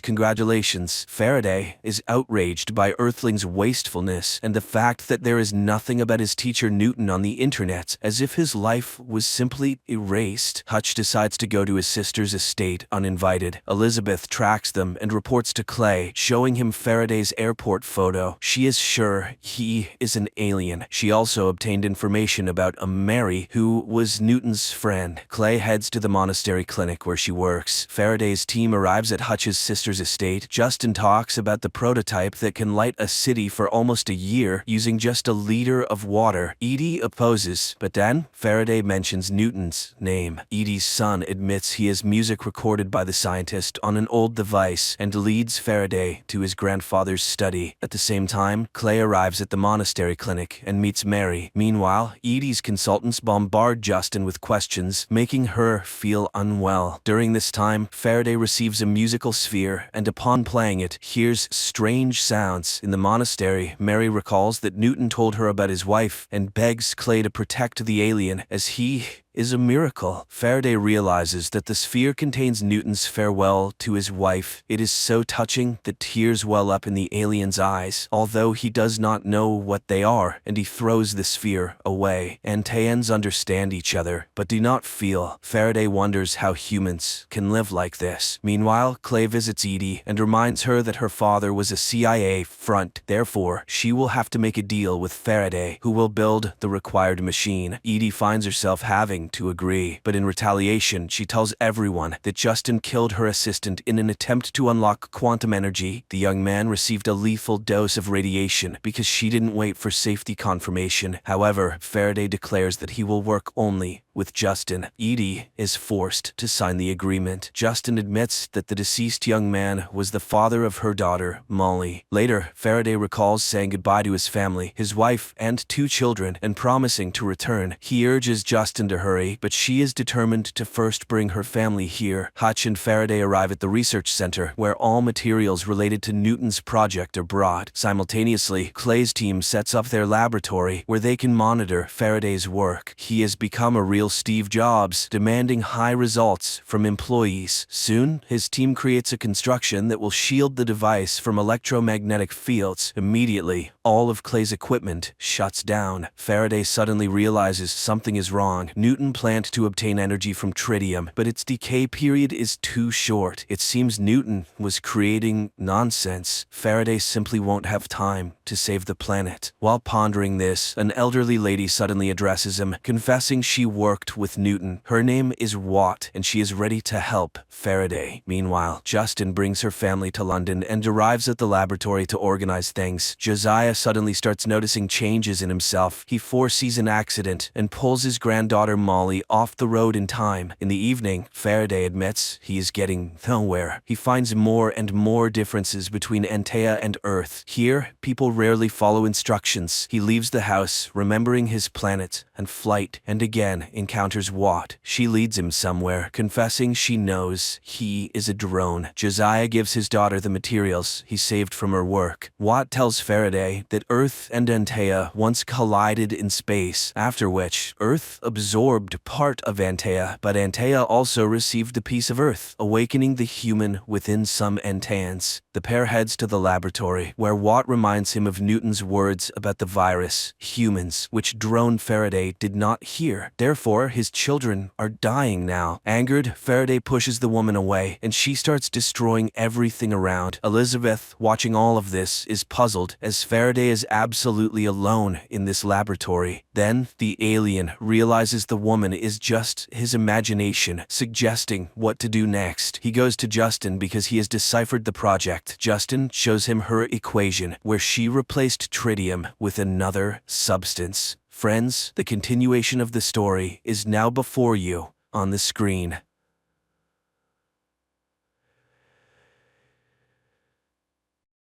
congratulations. Faraday is outraged by Earthling's wastefulness and the fact that there is nothing about his teacher Newton on the internet, as if his life was simply erased. Hutch decides to go to his sister's estate uninvited. Elizabeth tracks them and reports to Clay, showing him Faraday's airport photo. She is sure he is an alien. She also obtained information about a Mary, who was Newton's friend. Clay heads to the monastery clinic where she works. Faraday's team arrives at Hutch's sister's estate. Justin talks about the prototype that can light a city for almost a year using just a liter of water. Edie opposes, but then Faraday mentions Newton's name. Edie's son admits he has music recorded by the scientist on an old device and leads Faraday to his grandfather's study. At the same time, Clay arrives at the monastery clinic and meets Mary. Meanwhile, Edie's consultants bombard Justin Justin with questions, making her feel unwell. During this time, Faraday receives a musical sphere and upon playing it, hears strange sounds. In the monastery, Mary recalls that Newton told her about his wife and begs Clay to protect the alien as he is a miracle. Faraday realizes that the sphere contains Newton's farewell to his wife. It is so touching that tears well up in the alien's eyes, although he does not know what they are, and he throws the sphere away. Antaeans understand each other, but do not feel. Faraday wonders how humans can live like this. Meanwhile, Clay visits Edie and reminds her that her father was a CIA front. Therefore, she will have to make a deal with Faraday, who will build the required machine. Edie finds herself having to agree, but in retaliation, she tells everyone that Justin killed her assistant in an attempt to unlock quantum energy. The young man received a lethal dose of radiation because she didn't wait for safety confirmation. However, Faraday declares that he will work only with Justin. Edie is forced to sign the agreement. Justin admits that the deceased young man was the father of her daughter, Molly. Later, Faraday recalls saying goodbye to his family, his wife, and 2 children, and promising to return. He urges Justin to hurry, but she is determined to first bring her family here. Hutch and Faraday arrive at the research center, where all materials related to Newton's project are brought. Simultaneously, Clay's team sets up their laboratory, where they can monitor Faraday's work. He has become a real Steve Jobs, demanding high results from employees. Soon, his team creates a construction that will shield the device from electromagnetic fields. Immediately, all of Clay's equipment shuts down. Faraday suddenly realizes something is wrong. Newton planned to obtain energy from tritium, but its decay period is too short. It seems Newton was creating nonsense. Faraday simply won't have time to save the planet. While pondering this, an elderly lady suddenly addresses him, confessing she worked with Newton. Her name is Watt, and she is ready to help Faraday. Meanwhile, Justin brings her family to London and arrives at the laboratory to organize things. Josiah suddenly starts noticing changes in himself. He foresees an accident and pulls his granddaughter Molly off the road in time. In the evening, Faraday admits he is getting nowhere. He finds more and more differences between Antaea and Earth. Here, people rarely follow instructions. He leaves the house, remembering his planet and flight, and again encounters Watt. She leads him somewhere, confessing she knows he is a drone. Josiah gives his daughter the materials he saved from her work. Watt tells Faraday that Earth and Antaea once collided in space, after which Earth absorbed part of Antaea, but Antaea also received a piece of Earth, awakening the human within some Antaeans. The pair heads to the laboratory, where Watt reminds him of Newton's words about the virus, humans, which drone Faraday did not hear. Therefore, his children are dying now. Angered, Faraday pushes the woman away, and she starts destroying everything around. Elizabeth, watching all of this, is puzzled, as Faraday is absolutely alone in this laboratory. Then, the alien realizes the woman is just his imagination, suggesting what to do next. He goes to Justin because he has deciphered the project. Justin shows him her equation, where she replaced tritium with another substance. Friends, the continuation of the story is now before you on the screen.